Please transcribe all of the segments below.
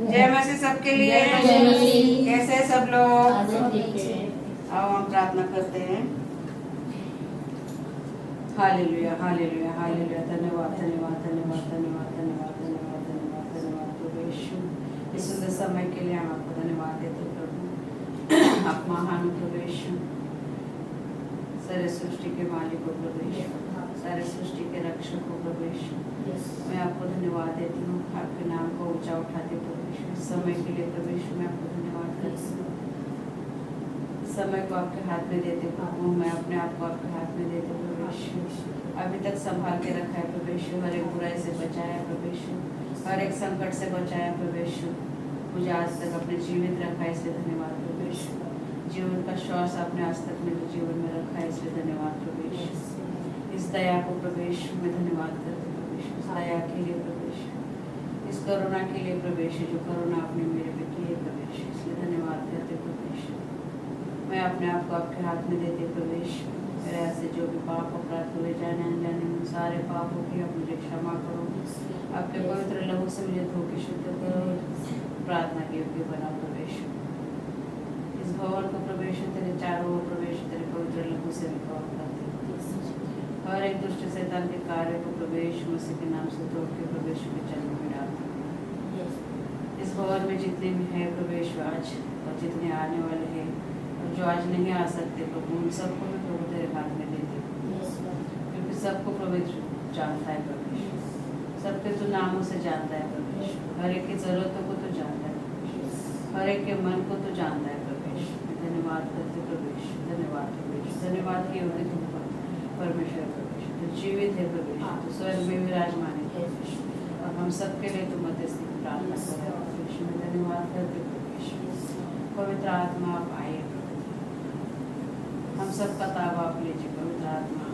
जय मसीह सबके लिए। कैसे हैं सब लोग? आओ हम प्रार्थना करते हैं। Hallelujah hallelujah hallelujah. धन्यवाद धन्यवाद धन्यवाद धन्यवाद धन्यवाद धन्यवाद धन्यवाद धन्यवाद प्रभु यीशु, इस सुंदर समय के लिए हम आपको धन्यवाद देते हैं प्रभु। आप महान प्रभु यीशु, सारे सृष्टि के मालिक हो प्रभु यीशु, सारे सृष्टि के रक्षक हो प्रभु यीशु। मैं आपको धन्यवाद देती हूँ, आपके नाम को ऊंचा उठाती हूँ प्रभु यीशु। इस समय के लिए प्रभु यीशु मैं आपको धन्यवाद करती हूँ। इस समय को आपके हाथ में देते हूँ, मैं अपने आप को आपके हाथ में देती हूँ प्रभु यीशु। अभी तक संभाल के रखा है प्रभु यीशु, हर एक बुराई से बचाया है प्रभु यीशु, हर एक संकट से बचाया प्रभु यीशु। मुझे आज तक अपने जीवित रखा है, इसलिए धन्यवाद प्रभु यीशु। जीवन का श्वास आपने आज तक मेरे जीवन में रखा है, इसलिए धन्यवाद प्रभु यीशु। इस दया को प्रभु यीशु मैं धन्यवाद करती हूँ प्रभु यीशु, इस दया के लिए प्रभु यीशु, इस करुणा के लिए प्रभु यीशु, जो करुणा आपने मेरे पे की है प्रभु यीशु, इसलिए धन्यवाद करते प्रभु यीशु। मैं अपने आप को आपके हाथ में देती प्रभु यीशु। मेरे ऐसे जो भी पाप अपराध हुए जाने अनजाने में, सारे पापों की आप मुझे क्षमा करो, आपके पवित्र लहू से मुझे धो के शुद्ध करो, प्रार्थना के योग्य बना प्रभु यीशु। इस भवन को प्रभु यीशु तेरे चारों ओर प्रभु यीशु तेरे पवित्र लहू से कवर करते, हर एक दुष्ट शैतान के कार्य को प्रभु यीशु मसीह के नाम से तोड़ के प्रभु यीशु के चरणों में डालते। इस भवन में जितने भी हैं प्रभु यीशु आज, और जितने आने वाले हैं और जो आज नहीं आ सकते प्रभु, उन सबको मैं प्रभु तेरे हाथ में देती हूँ, क्योंकि सबको प्रभु जानता है प्रभु यीशु, सबके तो नामों से जानता है प्रभु यीशु, हर एक की जरूरतों को तो जानता है प्रभु यीशु, हर एक के मन को तो जानता है प्रभु यीशु। धन्यवाद करते प्रभु यीशु, धन्यवाद प्रभु यीशु, धन्यवाद की होगी तुम परमेश्वर प्रभु यीशु, तो जीवित है प्रभु यीशु, तो स्वर्ग में विराजमान है प्रभु यीशु, और हम सबके लिए तुम मध्यस्थी की प्रार्थना करें प्रभु यीशु। मैं धन्यवाद करते प्रभु यीशु। पवित्र आत्मा आप आए, हम सबका ताबा आप लीजिए पवित्र आत्मा,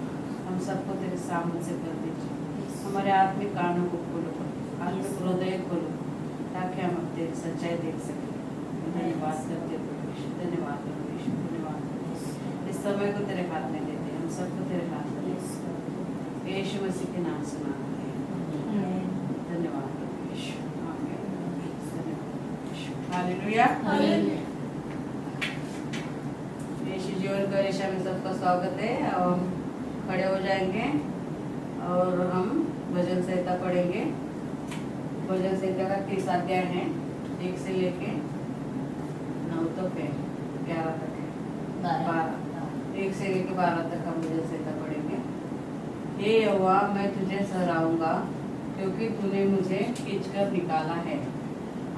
हम सबको तेरे सामने से कर दीजिए, हमारे आत्मिक कानों को खोलो, आत्मिक हृदय खोलो, ताकि हम अब तेरी सच्चाई देख सकें। धन्यवाद करते प्रभु यीशु, धन्यवाद प्रभु यीशु, धन्यवाद। इस समय को तेरे हाथ में देते, हम सबको तेरे हाथ में देते, यीशु मसीह के नाम से मांगते हैं। धन्यवाद प्रभु यीशु, आमीन। धन्यवाद यीशु, हालेलुया। यीशु जीवन का ईशा में सबका स्वागत है। और खड़े हो जाएंगे और हम भजन संहिता पढ़ेंगे। भजन संहिता का 30 अध्याय है, 1 से लेके 9 तक है, 11 तक है, 12, 1 से लेके 12 तक हम भजन संहिता पढ़ेंगे। हे यहोवा मैं तुझे सराहूंगा, क्योंकि तूने मुझे खींचकर निकाला है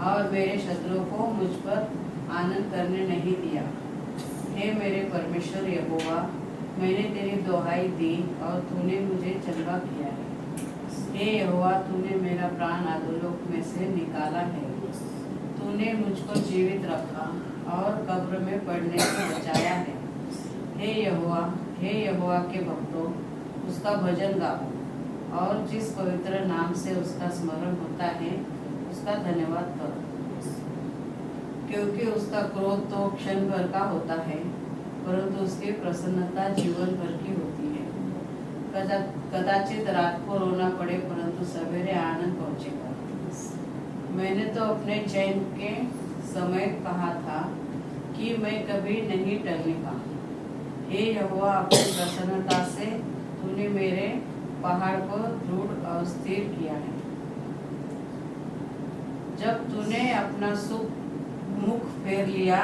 और मेरे शत्रुओं को मुझ पर आनंद करने नहीं दिया। हे मेरे परमेश्वर यहोवा, मैंने तेरी दुहाई दी और तूने मुझे चंगा किया है। हे यहोवा, तूने मेरा प्राण अधोलोक में से निकाला है, तूने मुझको जीवित रखा और कब्र में पड़ने से बचाया है। हे यहोवा के भक्तों, उसका भजन गाओ और जिस पवित्र नाम से उसका स्मरण होता है उसका धन्यवाद करो, क्योंकि उसका क्रोध तो क्षण भर का होता है, परंतु उसकी प्रसन्नता जीवन भर की होती है। कदाचित रात को रोना पड़े, परंतु सवेरे आनंद पहुंचेगा। मैंने तो अपने चैन के समय कहा था कि मैं कभी नहीं टलने का। हे यहोवा, अपनी प्रसन्नता से तूने मेरे पहाड़ को दृढ़ और स्थिर किया है। जब तूने अपना मुख फेर लिया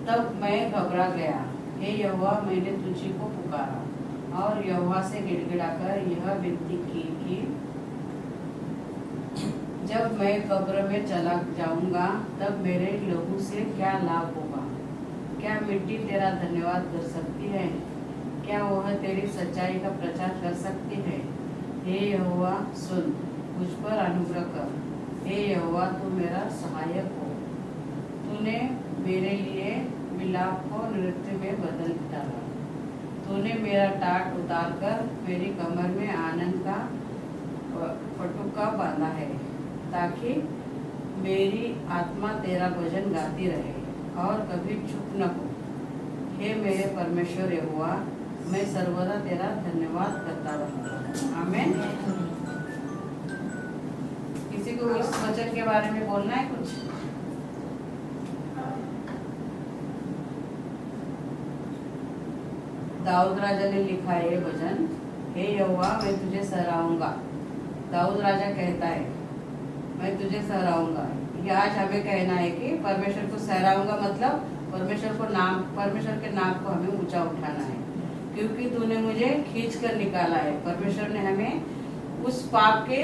तब मैं घबरा गया। हे यहोवा, मैंने तुझी को पुकारा और यहोवा से गिड़गिड़ाकर यह विनती की कि जब मैं कब्र में चला जाऊंगा तब मेरे लहू से क्या लाभ होगा। क्या मिट्टी तेरा धन्यवाद कर सकती है? क्या वह तेरी सच्चाई का प्रचार कर सकती है? हे यहोवा, सुन, मुझ पर अनुग्रह कर। हे यहोवा, तू मेरा सहायक हो। तूने मेरे लिए विलाप को नृत्य में बदल डाला। तूने मेरा टाट उतार कर मेरी कमर में आनंद का पटुका बांधा है, ताकि मेरी आत्मा तेरा भजन गाती रहे और कभी चुप न हो। हे मेरे परमेश्वर यहोवा, मैं सर्वदा तेरा धन्यवाद करता रहूँगा। आमीन। किसी को इस वचन के बारे में बोलना है कुछ? दाऊद राजा ने लिखा है ये भजन, हे यहोवा मैं तुझे सराहूंगा। दाऊद राजा कहता है मैं तुझे सराहूंगा। ये आज हमें कहना है कि परमेश्वर को सराहूंगा, मतलब परमेश्वर के नाम को हमें ऊंचा उठाना है, क्योंकि तूने मुझे खींच कर निकाला है। परमेश्वर ने हमें उस पाप के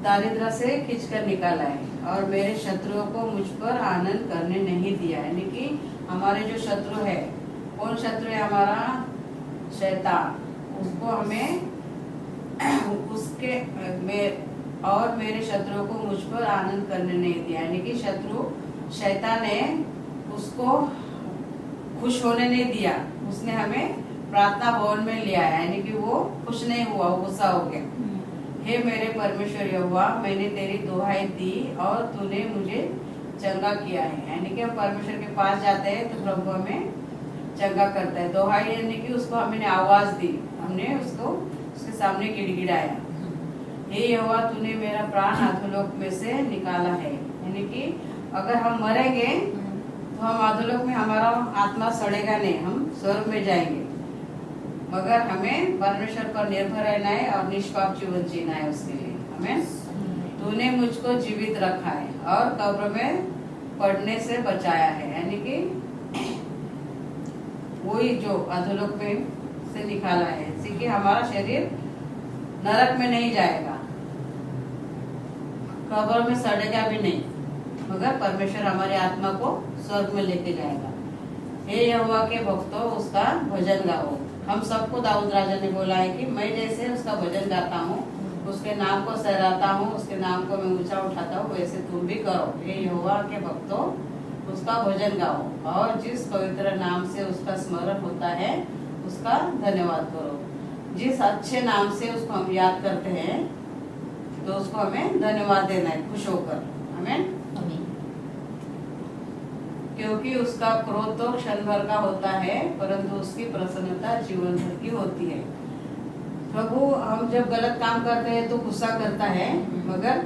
दारिद्र्य से खींच कर निकाला है और मेरे शत्रुओं को मुझ पर आनंद करने नहीं दिया। यानी कि हमारे जो शत्रु है, कौन शत्रु है? हमारा शैतान। उसको हमें और मेरे शत्रुओं को मुझ पर आनंद करने नहीं दिया। यानी कि शैतान ने उसको खुश होने नहीं दिया। उसने हमें प्रार्थना भवन में लिया है, यानी कि वो खुश नहीं हुआ, वो गुस्सा हो गया। हे मेरे परमेश्वर यहोवा, मैंने तेरी दुहाई दी और तूने मुझे चंगा किया है। यानी कि हम परमेश्वर के पास जाते हैं तो प्रभु हमें चंगा करता है। दुहाई यानी कि उसको हमने आवाज दी, हमने उसको उसके सामने गिड़गिड़ाया। हे यहोवा, तूने मेरा प्राण अधोलोक में से निकाला है। यानी कि अगर हम मरेंगे तो हम अधोलोक में हमारा आत्मा सड़ेगा नहीं, हम स्वर्ग में जाएंगे। मगर हमें परमेश्वर पर निर्भर रहना है और निष्पाप जीवन जीना है उसके लिए। हमें तूने मुझको जीवित रखा है और कब्र में पड़ने से बचाया है। यानी कि वही जो अधोलोक में से निकाला है, इससे कि हमारा शरीर नरक में नहीं जाएगा, कब्र में सड़ेगा भी नहीं, मगर परमेश्वर हमारी आत्मा को स्वर्ग में लेके जाएगा। हे यहोवा के भक्तों, उसका भजन गाओ। हम सबको दाऊद राजा ने बोला है कि मैं जैसे उसका भजन गाता हूँ, उसके नाम को सहराता हूँ, उसके नाम को मैं ऊंचा उठाता हूँ, वैसे तुम भी करो। हे यहोवा के भक्तों, उसका भजन गाओ और जिस पवित्र नाम से उसका स्मरण होता है उसका धन्यवाद करो। जिस अच्छे नाम से उसको हम याद करते हैं तो उसको हमें धन्यवाद देना है खुश होकर। हमें क्योंकि उसका क्रोध तो क्षण भर का होता है, परंतु उसकी प्रसन्नता जीवन भर की होती है। प्रभु हम जब गलत काम करते हैं तो गुस्सा करता है, मगर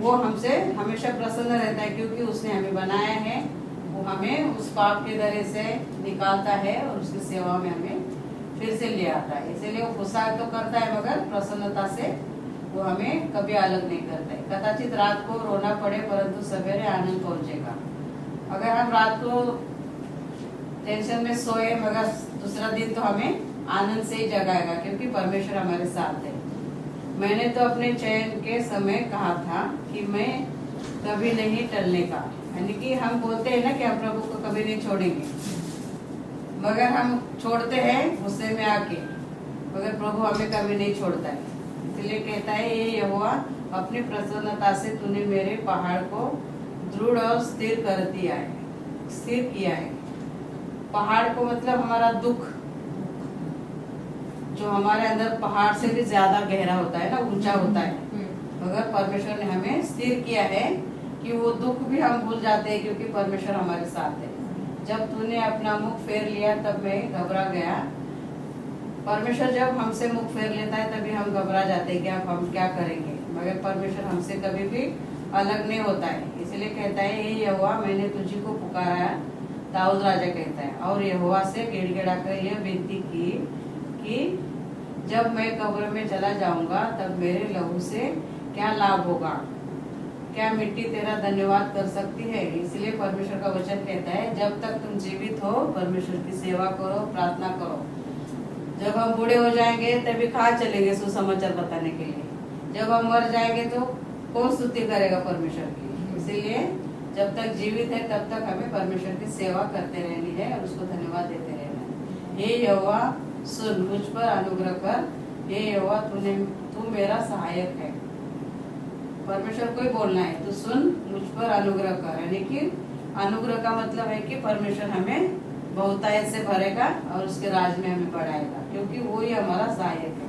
वो हमसे हमेशा प्रसन्न रहता है, क्योंकि उसने हमें बनाया है। वो हमें उस पाप के दरे से निकालता है और उसकी सेवा में हमें फिर से ले आता है। इसीलिए वो गुस्सा तो करता है, मगर प्रसन्नता से वो हमें कभी अलग नहीं करता है। कदाचित रात को रोना पड़े, परंतु सवेरे आनंद पहुंचेगा। अगर हम रात को टेंशन में सोए, मगर दूसरा दिन तो हमें आनंद से ही जगाएगा, क्योंकि परमेश्वर हमारे साथ है। मैंने तो अपने चयन के समय कहा था कि मैं कभी नहीं टलने का। यानी कि हम बोलते हैं ना कि हम प्रभु को कभी नहीं छोड़ेंगे, मगर हम छोड़ते हैं गुस्से में आके, मगर प्रभु हमें कभी नहीं छोड़ता है। इसलिए कहता है, ये यहोवा, अपनी प्रसन्नता से तूने मेरे पहाड़ को दृढ़ और स्थिर कर दिया है, स्थिर किया है। पहाड़ को मतलब हमारा दुख, जो हमारे अंदर पहाड़ से भी ज्यादा गहरा होता है ना, ऊंचा होता है, मगर परमेश्वर ने हमें स्थिर किया है कि वो दुख भी हम भूल जाते हैं, क्योंकि परमेश्वर हमारे साथ है। जब तूने अपना मुख फेर लिया तब मैं घबरा गया। परमेश्वर जब हमसे मुख फेर लेता है तभी हम घबरा जाते हैं कि अब हम क्या करेंगे, मगर परमेश्वर हमसे कभी भी अलग नहीं होता है। इसलिए कहता है, हे यहोवा, मैंने तुझी को पुकारा। दाऊद राजा कहता है, और यहोवा से गिड़गिड़ा कर यह विनती की कि जब मैं कब्र में चला जाऊंगा तब मेरे लहू से क्या लाभ होगा? क्या मिट्टी तेरा धन्यवाद कर सकती है? इसलिए परमेश्वर का वचन कहता है, जब तक तुम जीवित हो परमेश्वर की सेवा करो, प्रार्थना करो। जब हम बूढ़े हो जाएंगे तभी कहाँ चलेंगे सुसमाचार बताने के लिए? जब हम मर जाएंगे तो कौन स्तुति करेगा परमेश्वर की? इसीलिए जब तक जीवित है तब तक हमें परमेश्वर की सेवा करते रहनी है और उसको धन्यवाद देते रहना है। हे यहोवा, सुन, मुझ पर अनुग्रह कर। हे यहोवा, तू मेरा सहायक है। परमेश्वर को ही बोलना है, तू सुन, मुझ पर अनुग्रह कर। यानी कि अनुग्रह का मतलब है कि परमेश्वर हमें बहुतायत से भरेगा और उसके राज में हमें बढ़ाएगा, क्योंकि वो ही हमारा सहायक है।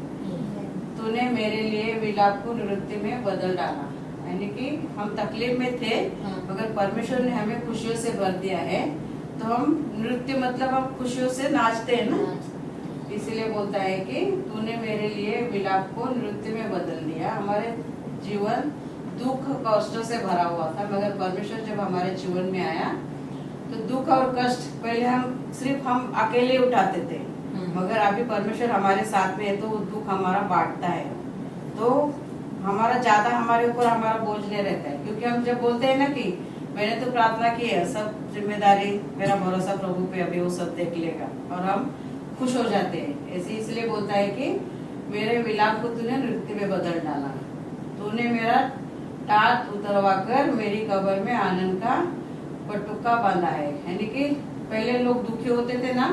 तूने मेरे लिए विलाप को नृत्य में बदल डाला। यानी कि हम तकलीफ में थे, मगर परमेश्वर ने हमें खुशियों से भर दिया है, तो हम नृत्य मतलब हम खुशियों से नाचते हैं ना। इसलिए बोलता है कि तूने मेरे लिए विलाप को नृत्य में बदल दिया। हमारे जीवन दुख कष्ट से भरा हुआ था, मगर परमेश्वर जब हमारे जीवन में आया तो दुख और कष्ट पहले सिर्फ हम अकेले उठाते थे, मगर अभी परमेश्वर हमारे साथ में है तो वो दुख हमारा बांटता है, तो हमारा ज्यादा हमारे ऊपर हमारा बोझ नहीं रहता है। क्योंकि हम जब बोलते हैं ना कि मैंने तो प्रार्थना की है, सब जिम्मेदारी मेरा भरोसा प्रभु पे, अभी वो सब देख लेगा, और हम खुश हो जाते हैं। ऐसे इसलिए बोलता है कि मेरे विलाप को तूने नृत्य में बदल डाला, तूने मेरा टाट उतरवा कर मेरी कब्र में आनंद का पटुका बांधा है। यानी कि पहले लोग दुखी होते थे ना,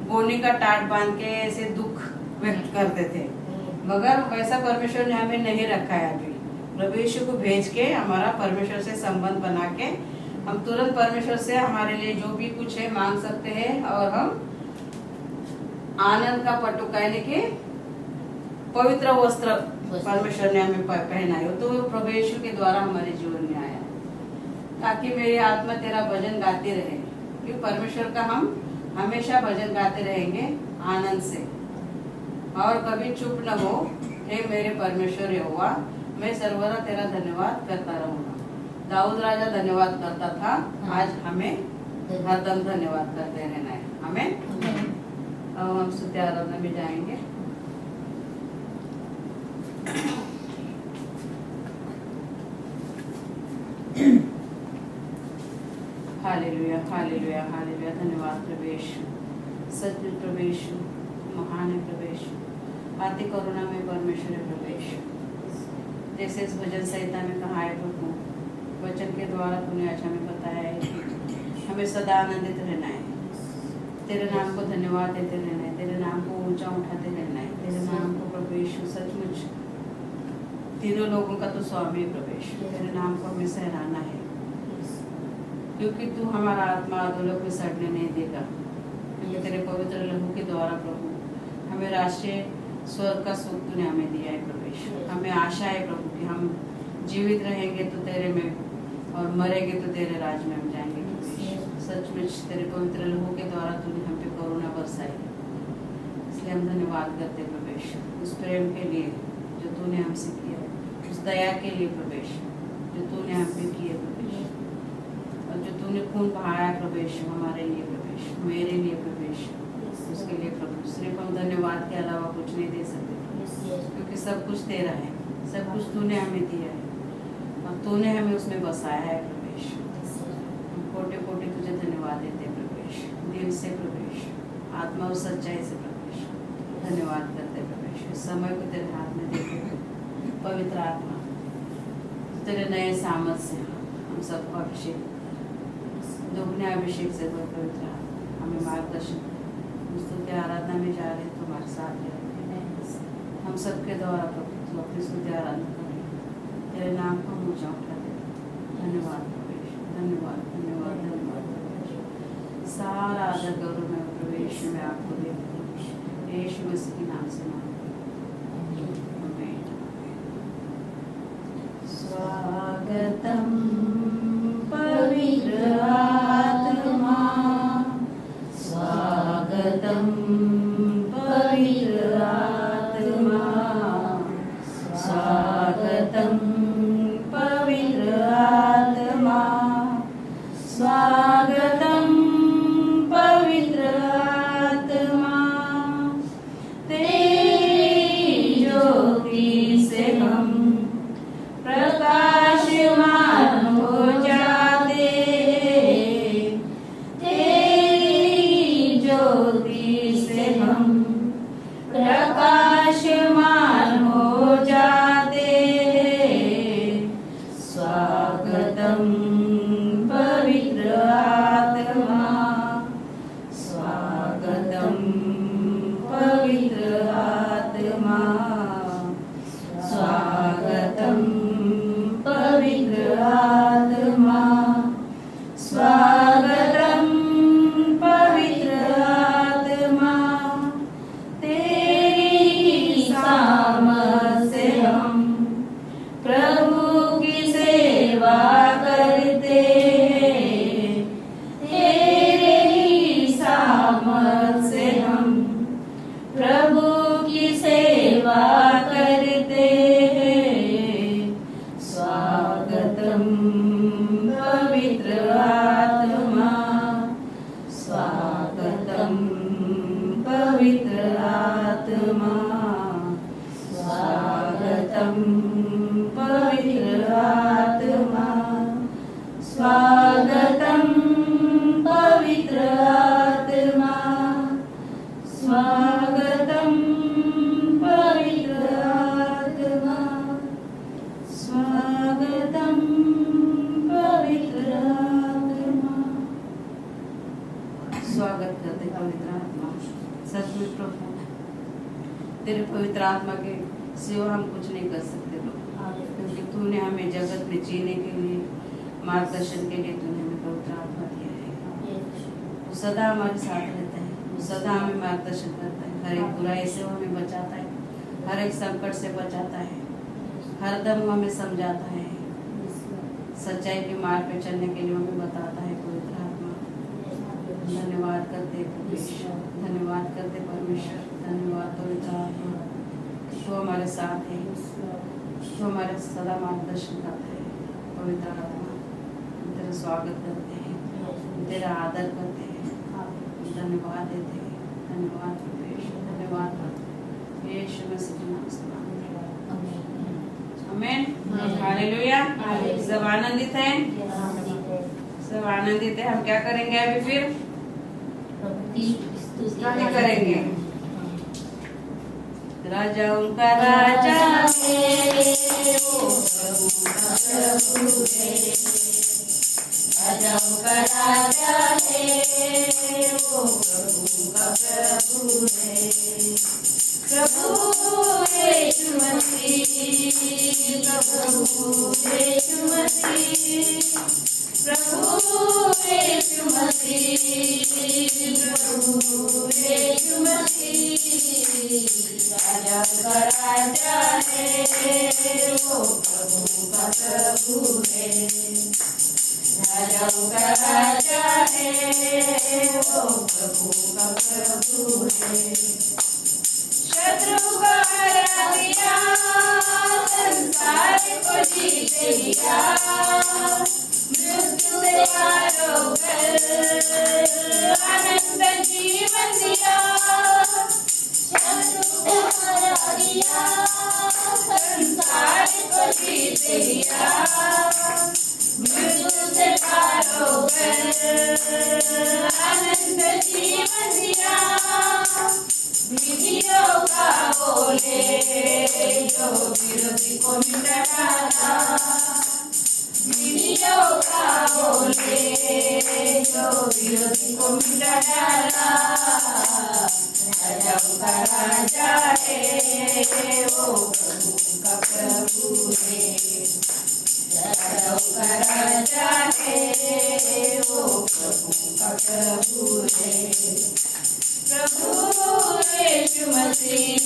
बोने का टाट बांध के ऐसे दुख व्यक्त करते थे, मगर वैसा परमेश्वर ने हमें नहीं रखा है। अभी प्रभु यीशु को भेज के हमारा परमेश्वर से संबंध बना के हम तुरंत परमेश्वर से हमारे लिए जो भी कुछ है मांग सकते हैं, और हम आनंद का पटुका यानी कि पवित्र वस्त्र परमेश्वर ने हमें पहना है, तो प्रभु यीशु के द्वारा हमारे जीवन में आया, ताकि मेरी आत्मा तेरा भजन गाती रहे। क्योंकि परमेश्वर का हम हमेशा भजन गाते रहेंगे आनंद से, और कभी चुप न हो। हे मेरे परमेश्वर यहोवा, मैं सर्वदा तेरा धन्यवाद करता रहूंगा। दाऊद राजा धन्यवाद करता था, आज हमें हरदम धन्यवाद करते रहना है। हमें अब हम स्तुति आराधना में जाएंगे। Hallelujah hallelujah hallelujah. धन्यवाद प्रभु यीशु, सचमुच प्रभु यीशु महान है प्रभु यीशु, अति करुणा में परमेश्वर है प्रभु यीशु। जैसे इस भजन संहिता में कहा है प्रभु, वचन के द्वारा तूने आज हमें बताया है कि हमें सदा आनंदित रहना है, तेरे नाम को धन्यवाद देते रहना है, तेरे नाम को ऊंचा उठाते रहना है, तेरे नाम को प्रभु यीशु सचमुच तीनों लोगों का तो स्वामी है प्रभु यीशु, तेरे नाम को हमें सहराना है, क्योंकि तू हमारा आत्मा अधोलोक में सड़ने नहीं देगा। क्योंकि तेरे पवित्र लहू के द्वारा प्रभु हमें राष्ट्रीय स्वर्ग का सुख तूने हमें दिया है प्रभु यीशु। हमें आशा है प्रभु कि हम जीवित रहेंगे तो तेरे में, और मरेंगे तो तेरे राज में हम जाएंगे प्रभु यीशु। सचमुच तेरे पवित्र लहू के द्वारा तूने हम पे करुणा बरसाई, इसलिए हम धन्यवाद करते प्रभु यीशु, उस प्रेम के लिए जो तूने हमसे किया, उस दया के लिए प्रभु यीशु जो तूने हम पे किए प्रभु यीशु, और जो तूने खून बहाया प्रभु यीशु हमारे लिए प्रभु यीशु, मेरे लिए प्रभु यीशु, उसके लिए प्रभु सिर्फ हम धन्यवाद के अलावा कुछ नहीं दे सकते, क्योंकि सब कुछ तेरा है, सब कुछ तूने हमें दिया है, और तूने हमें उसमें बसाया है प्रभु यीशु। हम कोटि कोटि तुझे धन्यवाद देते प्रभु यीशु, दिल से प्रभु यीशु, आत्मा और सच्चाई से प्रभु यीशु धन्यवाद करते प्रभु यीशु। इस समय को तेरे हाथ में देते पवित्र आत्मा तेरे नए सामर्थ से हम सबको अभिषेक, दोगुने अभिषेक से दो पवित्र हमें मार्गदर्शन। स्तुति आराधना में जा रहे तो हमारे साथ रहे, हम सबके द्वारा प्रभु तू अपनी स्तुति आराधना करें, तेरे नाम को ऊंचा उठाते। धन्यवाद प्रभु यीशु, धन्यवाद धन्यवाद धन्यवाद। सारा आदर गौरव में प्रभु यीशु में आपको देते हैं, यीशु मसीह के नाम से मांगते हैं, आमीन। स्वागतम पवित्र आत्मा, स्वागतम पवित्र आत्मा, स्वागतम पवित्र आत्मा, स्वागतम पवित्र आत्मा। तेरी ज्योति से हम प्रकाशमान हो जाते, तेरी ज्योति से हम प्रकाशमान हो जाते। स्वागतम पवित्र आत्मा, स्वागतम पवित्र आत्मा, स्वागतम पवित्र आत्मा, स्वागतम पवित्र आत्मा। तेरी सामर्थ से हम प्रभु की सेवा करते, प्रभु। तेरे पवित्र आत्मा के सिवा हम कुछ नहीं कर सकते प्रभु, क्योंकि तूने हमें जगत में जीने के लिए, मार्गदर्शन के लिए तूने हमें पवित्र आत्मा दिया है। वो सदा हमारे साथ रहता है, वो सदा हमें मार्गदर्शन करता है, हर एक बुराई से वो हमें बचाता है, हर एक संकट से बचाता है, हर दम वो हमें समझाता है, सच्चाई के मार्ग पे चलने के लिए हमें बताता है पवित्र आत्मा। धन्यवाद करते परमेश्वर, धन्यवाद करते परमेश्वर, धन्यवाद पवित्र आत्मा, जो हमारे साथ है, जो हमारे सदा मार्गदर्शन करता है। पवित्र आत्मा, तेरा स्वागत करते हैं, तेरा आदर करते हैं, धन्यवाद देते हैं। धन्यवाद परमेश्वर, धन्यवाद यीशु मसीह के नाम से। आमीन, हालेलुया। सब आनंदित हैं, सब आनंदित है। हम क्या करेंगे अभी फिर? क्या करेंगे? राजाओं का राजा है, वो प्रभु का प्रभु है। राजाओं का राजा है, वो प्रभु का प्रभु है। प्रभु यीशु मसीह, प्रभु यीशु मसीह, प्रभु यीशु मसीह, प्रभु यीशु मसीह। राजा का राजा है, वो प्रभु का प्रभु है। राजा का राजा है, वो प्रभु का प्रभु है। शत्रु का हरा दिया, संसार को जीत लिया, मृत्यु से पार होकर आनंद जीवन दिया। शत्रु को हरा दिया, संसार को जीत लिया, मृत्यु से पार होकर आनंद जीवन दिया। विधियों का बोले जो विरोधी को मिटा डाला, विधियों का बोले जो विरोधी को मिटा डाला। राजाओं का राजा है, वो प्रभु का प्रभु है। राजाओं का राजा है, वो प्रभु का प्रभु है। प्रभु यीशु मसीह,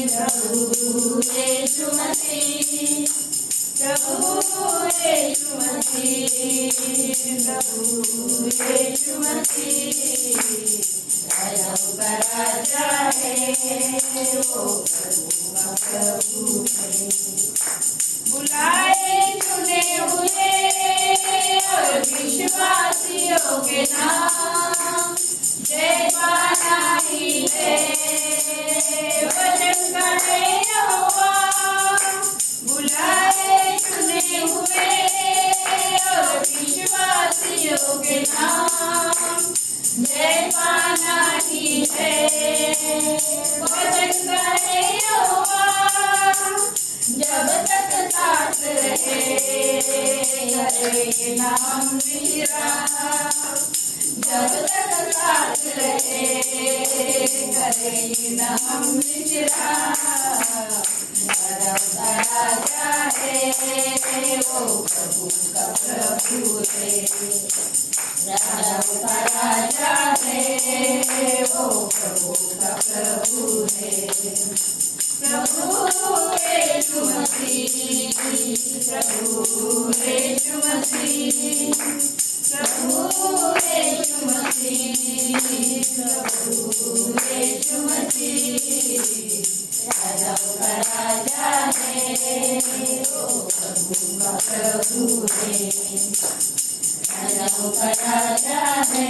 प्रभु यीशु मसीह, प्रभु यीशु मसीह, प्रभु यीशु मसीह। राजाओं का राजा है, वो प्रभु का प्रभु है। बुलाए चुने हुए और विश्वासियों के नाम, जय पाना ही है वचन का है यहोवा। बुलाए चुने हुए और विश्वासियों के नाम, जय पाना ही है वचन का है यहोवा। जब तक साथ रहे करे नाम विश्राम, जब तक साथ रहे करे नाम विश्राम। राजा राजा है, वो प्रभु का प्रभु है। राजा का राजा है, वो प्रभु का प्रभु है। प्रभु यीशु मसीह, प्रभु यीशु मसीह, प्रभु यीशु मसीह, प्रभु यीशु मसीह। राजाओं का राजा है, वो प्रभु का प्रभु है। राजाओं का राजा है,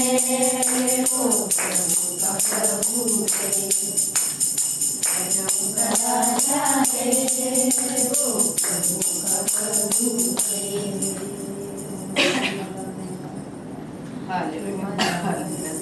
वो प्रभु का प्रभु है। राजाओं का राजा है, वो प्रभु का प्रभु है। Hallelujah, hallelujah.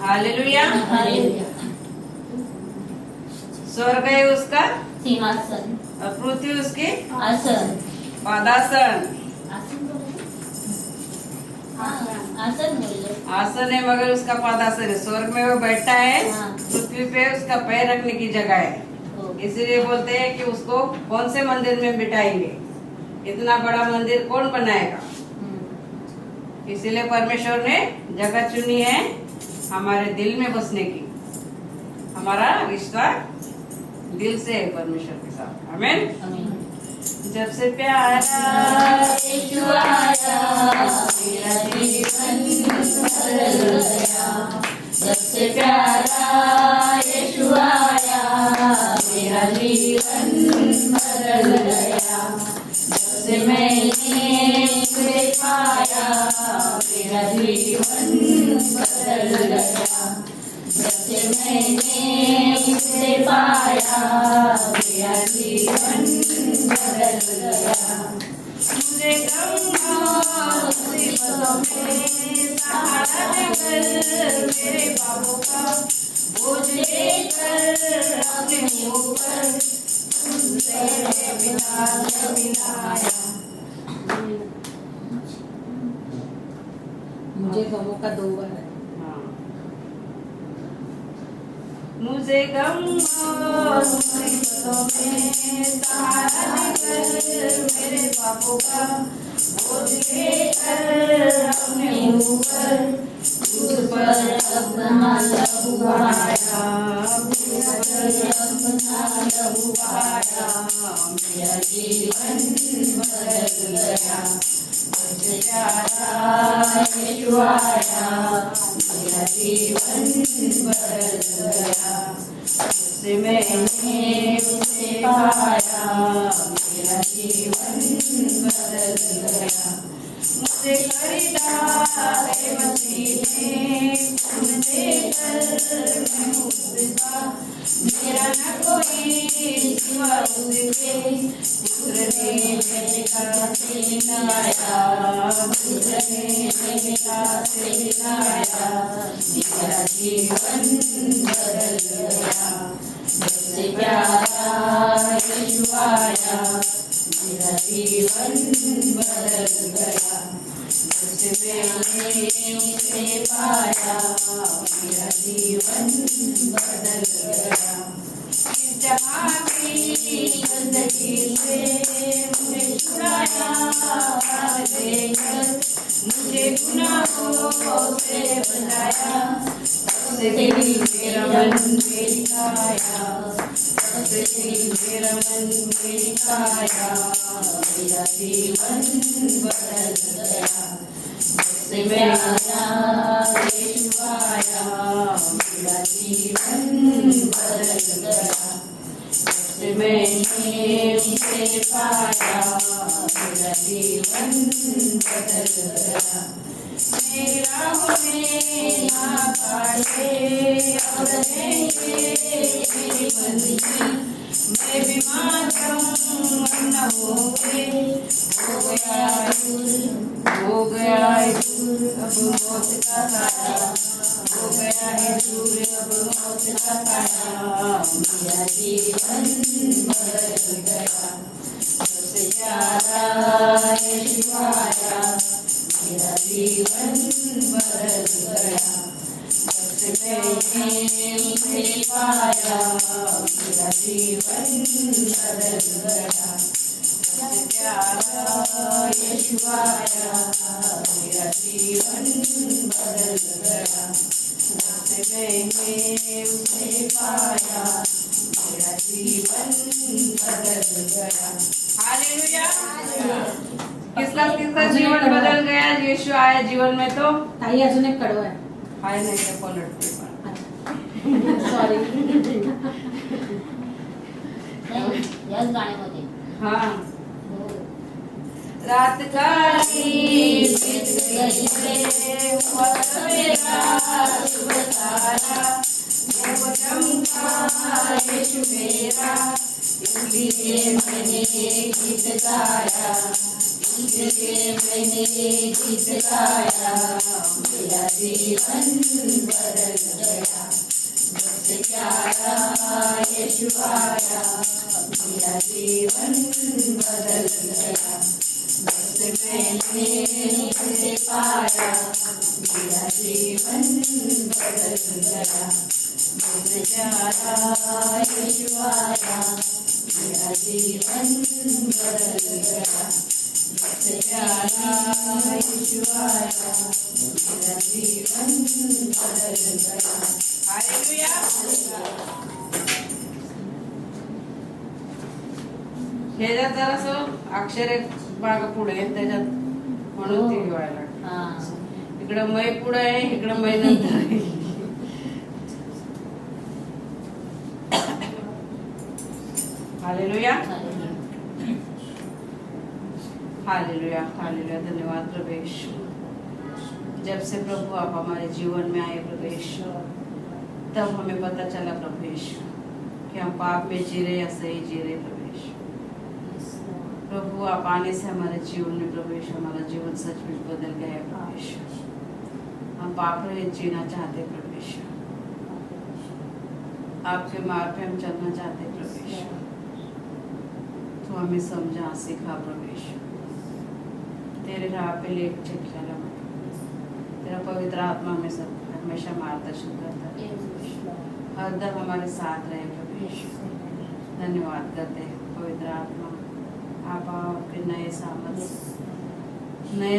हालेलुया। स्वर्ग है उसका सिंहासन और पृथ्वी उसके आसन पादासन। आसन बोले आसन है मगर उसका पादासन है। स्वर्ग में वो बैठा है, हाँ। पृथ्वी पे उसका पैर रखने की जगह है। ओ, इसीलिए बोलते हैं कि उसको कौन से मंदिर में बिठाएंगे, इतना बड़ा मंदिर कौन बनाएगा। इसीलिए परमेश्वर ने जगह चुनी है हमारे दिल में बसने की। हमारा रिश्ता दिल से है परमेश्वर के साथ। आमीन। आमीन। जब से प्यारा यीशु आया मेरा जीवन बदल गया। जब से प्यारा यीशु आया मेरा जीवन बदल गया। जब से मैंने उसे पाया मेरा जीवन बदल गया। जब से मैंने उसे पाया मेरा जीवन बदल गया। मुझे गम और मुसीबतों में सहारा देकर मेरे पापों का बोझ लेकर अपने ऊपर तुझसे मिलाया। मुझे गमों का 2 बार है। मुझे गम और मुसीबतों में सहारा देकर मेरे पापों का बोझ लेकर अपने ऊपर तुझ पर अपना लहू बहाया। अपना लहू बहाया मेरा जीवन बदल गया। मुझे प्यारा यीशु आया मेरा जीवन बदल गया। उससे मैंने उसे पाया मेरा जीवन बदल गया। मुझे खरीदा है मसीह ने खून देकर मैं उसका। मेरा न कोई सिवा उसके। पुत्र ने बेटा से लाया, पुत्र ने बेटा से लाया मेरा जीवन बदल गया। जब से प्यारा यीशु आया मेरा जीवन बदल गया। जब से मैंने उसे पाया मेरा जीवन बदल गया। से बचाया, तब से दिल मेरा मन मेरी काया, तब से दिल मेरा मन मेरी काया, मेरा जीवन बदल गया। जब से मैं आया यीशु आया, मेरा जीवन बदल गया। जब से मैंने उसे पाया, मेरा जीवन बदल गया। मेरी राहों में ना पाए अब रहेंगे मेरी मंजिल, मैं बीमार हूँ न हो गया हो गया है दूर अब मौत का साया, हो गया है दूर अब मौत का साया, मेरा जीवन बदल गया। सबसे प्यारा यीशु आया, मेरा जीवन बदल गया। जब से मैंने उसे पाया, मेरा जीवन बदल गया। सबसे प्यारा यीशु आया, मेरा जीवन बदल गया। जब से मैंने उसे पाया, मेरा जीवन बदल गया। हालेलुया। किसका जीवन बदल गया? यीशु आया जीवन में तो ताई अजून एक कडवं आहे. हाय नाही ते पलटते पण. सॉरी. याच गाण्यामध्ये हाँ रात काली बीत गई है, हुआ सवेरा सुबह तारा, जब चमका यीशु मेरा, इसलिए मैंने गीत गाया, इसलिए मैंने गीत गाया, मेरा जीवन बदल गया। जब से प्यारा यीशु आया, मेरा जीवन बदल गया। जब से मैंने उसे पाया, मेरा जीवन बदल गया। जब से प्यारा यीशु आया, मेरा जीवन बदल गया। जब से प्यारा यीशु आया, मेरा जीवन बदल गया। हालेलुया। ह्याच्यात जरासं अक्षर एक माग पुढे आहे, त्याच्यात म्हणून ती व्हायला लागली. इकडं मै पुढे आहे, इकडं मै नंतर आहे. Hallelujah hallelujah hallelujah. धन्यवाद प्रभु यीशु। जब से प्रभु आप हमारे जीवन में आए प्रभु यीशु, तब हमें पता चला प्रभु यीशु कि हम पाप में जी रहे या सही जी रहे प्रभु यीशु। प्रभु आप आने से हमारे जीवन में प्रभु यीशु हमारा जीवन सचमुच बदल गया है प्रभु यीशु। हम पाप रहित जीना चाहते प्रभु यीशु, आपके मार्ग पे हम चलना चाहते प्रभु यीशु। तो हमें समझा सिखा प्रभु यीशु, तेरे राह पे ले चला, तेरा पवित्र आत्मा हमें सब हमेशा मार्गदर्शन करता है, हरदम हमारे साथ रहे प्रभु यीशु। धन्यवाद करते हैं पवित्र आत्मा, आप आपके नए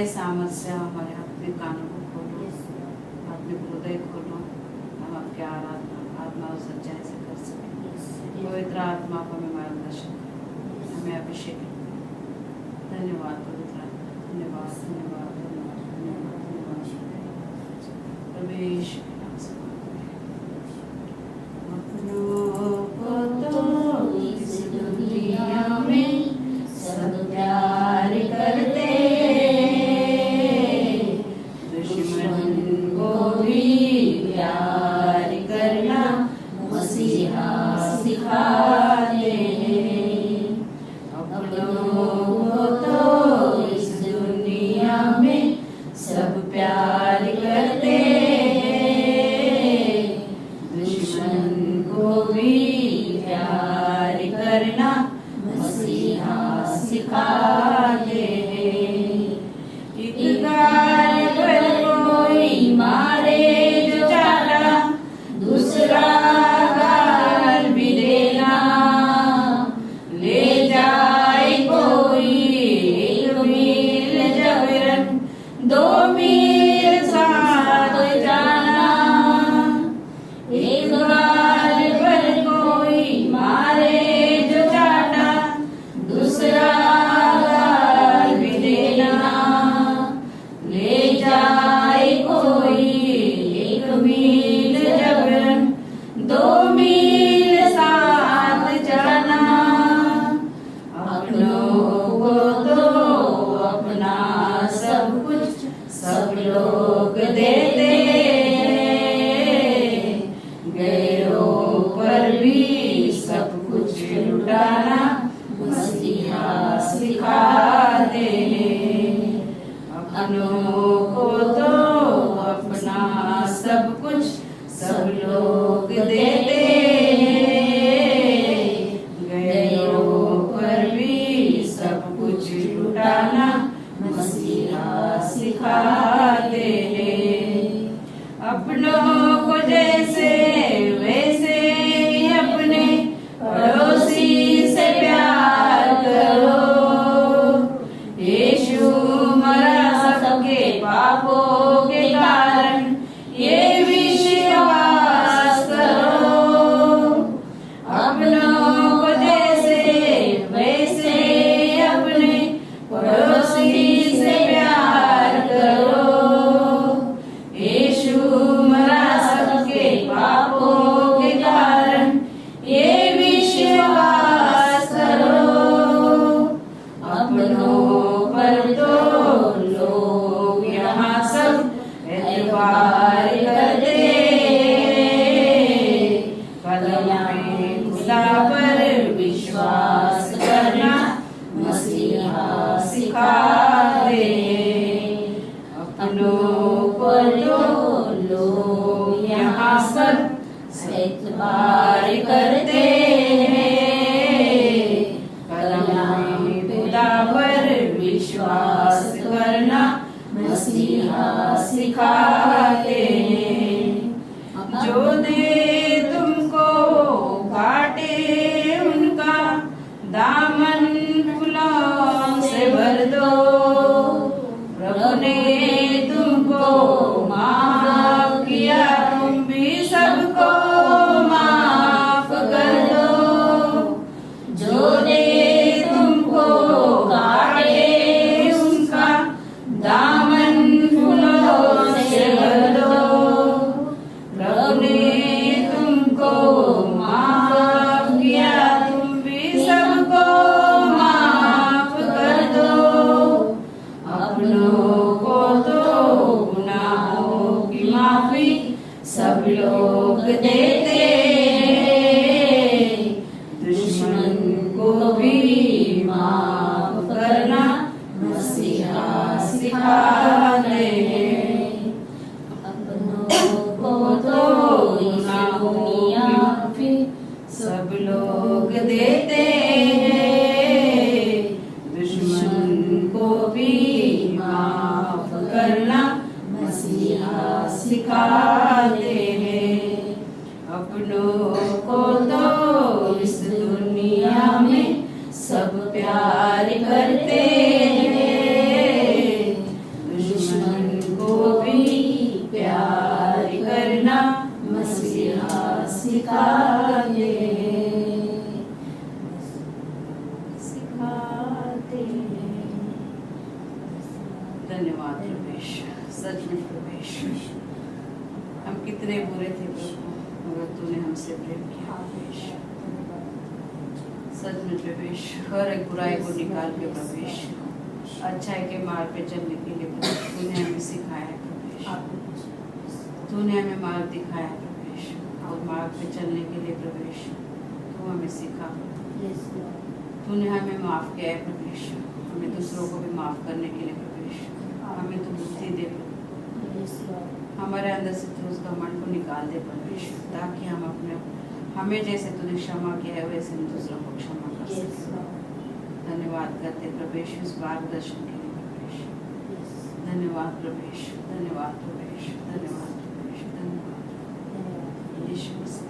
सामर्थ्य हमारे अपने कानों को खोलो, अपने हृदय खोलो, हम आपके आत्मा और सच्चाई से कर सकें। पवित्र आत्मा को हमें मार्गदर्शन करें, हमें अभिषेक करें। धन्यवाद पवित्र आत्मा, धन्यवाद धन्यवाद धन्यवाद धन्यवाद धन्यवाद। प्रवेश अपनों को तो इस दुनिया में सब प्यार करते, दुश्मन को भी प्यार करना मसीहा सिखाते। अपनों को तो इस दुनिया में सब प्यार करते, दुश्मन को भी प्यार करना मसीहा सिखाते। एक गाल पर कोई मारे जो चाटा, दूसरा गाल भी देना, ले जाए कोई एक मील जबरन, 2 मील साथ कलम में खुदा पर विश्वास करना मसीहा सिखा दे। अपनों को जो लोग यहाँ पर एतबार करते हैं, कलम में खुदा पर विश्वास करना मसीहा सिखाते हैं। जो दे तुमको काटे उनका दामन फूलों से भर दो। प्रभु ने तुमको माफ किया, तुम भी सबको माफ कर दो। जो दे तुमको काटे उनका दामन फूलों से भर दो। प्रभु ने तुमको माफ किया, तुम भी सबको माफ कर दो। अपनों को तो गुनाहों की माफी सब लोग देते हैं, दुश्मन को भी माफ करना मसीहा सिखाते हैं। अपनों को तो गुनाहों की माफी सब लोग देते हैं, दुश्मन को भी माफ करना मसीहा सिखाते हैं। अपनों को तो इस दुनिया में सब प्यार करते हैं, दुश्मन को भी प्यार करना मसीहा सिखाते हैं। धन्यवाद प्रवेश, सच में प्रवेश, हम कितने बुरे थे प्रभु, मगर तूने हमसे प्रेम किया प्रवेश। सच में प्रवेश, हर एक बुराई को निकाल के प्रवेश, अच्छाई के मार्ग पे चलने के लिए प्रवेश तूने हमें सिखाया है प्रवेश। तूने हमें मार्ग दिखाया है प्रवेश, और मार्ग पे चलने के लिए प्रवेश तू हमें सिखा। तूने हमें माफ किया है प्रवेश, हमें दूसरों को भी माफ करने के लिए प्रवेश हमें तो बुद्धि दे प्रभु, हमारे अंदर से तू उस घमंड को निकाल दे प्रवेश, ताकि हम अपने हमें जैसे तूने क्षमा किया है वैसे हम दूसरों को क्षमा कर सकें। धन्यवाद करते प्रवेश इस मार्गदर्शन के लिए प्रवेश। धन्यवाद प्रवेश, धन्यवाद प्रवेश, धन्यवाद प्रवेश, धन्यवाद यीशु मसीह।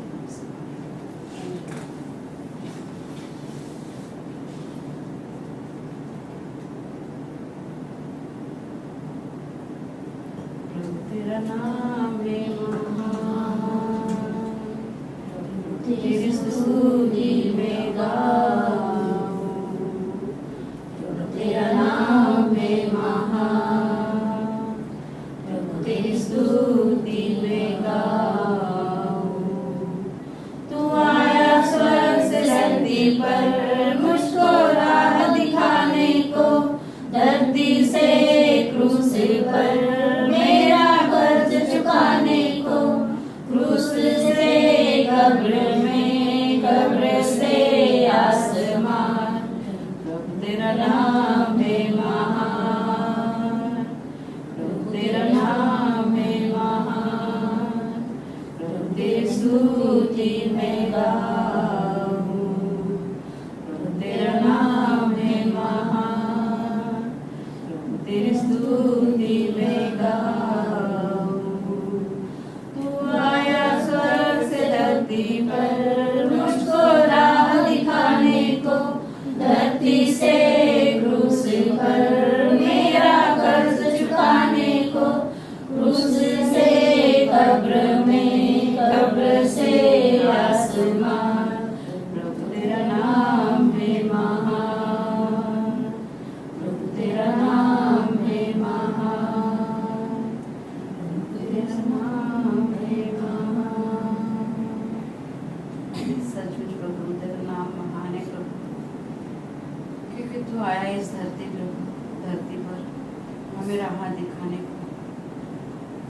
तेरा नाम है महान, तेरी स्तुति में गाऊं। तेरा नाम है महान, तेरी स्तुति में गाऊं। तू आया स्वर्ग से धरती पर मुझको राह दिखाने को, धरती से क्रूस पर चुकाने को, क्रूस से कब्र में, कब्र से आसमान। प्रभु तेरा नाम है महान, प्रभु तेरा नाम है महान, प्रभु तेरी स्तुति में गाऊं। प्रभु तेरा नाम है महान, प्रभु तेरी स्तुति में गाऊं। पर मुझको राह दिखाने को, धरती से क्रूस पर मेरा कर्ज चुकाने को, क्रूस से कब्र में, कब्र से आसमान। प्रभु तेरा नाम है महान, प्रभु तेरा नाम है महान, प्रभु तेरा नाम है महान। सचमुच प्रभु तेरा नाम महान है प्रभु, क्योंकि तू आया इस धरती पर हमें राह दिखाने को,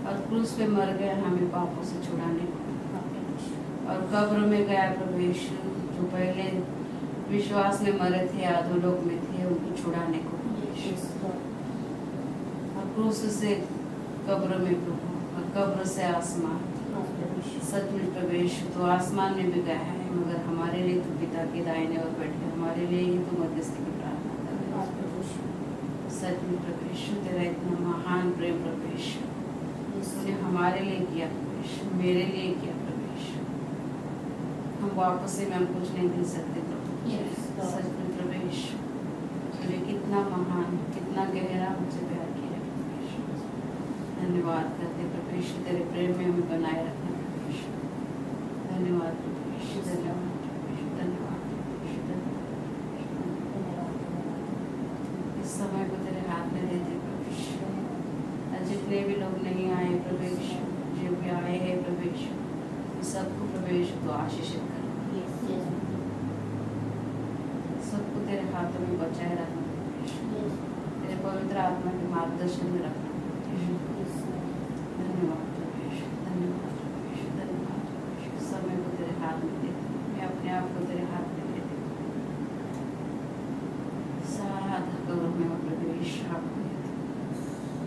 और क्रूस पे मर गया हमें पापों से छुड़ाने को। और कब्र में गया प्रभु यीशु, जो पहले विश्वास में मरे थे, अधोलोक में थे, उनको छुड़ाने को और क्रूस से कब्र में प्रभु, और कब्र से आसमान, सच में प्रभु यीशु तो आसमान में भी गया है, मगर हमारे लिए तो पिता के दाहिने और बैठे, हमारे लिए ही तो मध्यस्थी की प्रार्थना कर रहे हैं। सच में प्रभु यीशु तेरा इतना महान प्रेम प्रभु यीशु, तूने हमारे लिए किया प्रभु यीशु, मेरे लिए किया प्रभु यीशु। हम वापस से हम कुछ नहीं दे सकते प्रभु। सच में प्रभु यीशु तूने कितना महान, कितना गहरा मुझे प्यार किया प्रभु यीशु। धन्यवाद करते प्रभु यीशु, तेरे प्रेम में हमें बनाए रखना प्रभु यीशु। धन्यवाद प्रभु यीशु, धन्यवाद प्रभु यीशु, धन्यवाद प्रभु यीशु, धन्यवाद। इस समय को तेरे हाथ में देते प्रभु यीशु, और जितने भी लोग नहीं आए प्रभु यीशु, जो भी आए हैं प्रभु यीशु, सबको प्रभु यीशु तो आशीषित कर, सबको तेरे हाथों में बचाए रखना प्रभु यीशु, तेरे पवित्र आत्मा के मार्गदर्शन में रखना प्रभु यीशु। धन्यवाद प्रभु यीशु, धन्यवाद प्रभु यीशु, धन्यवाद प्रभु यीशु। समय को तेरे हाथ में देते, मैं अपने आप को तेरे हाथ में देती हूँ, सारा कब्र में प्रभु यीशु आपको देती हूँ।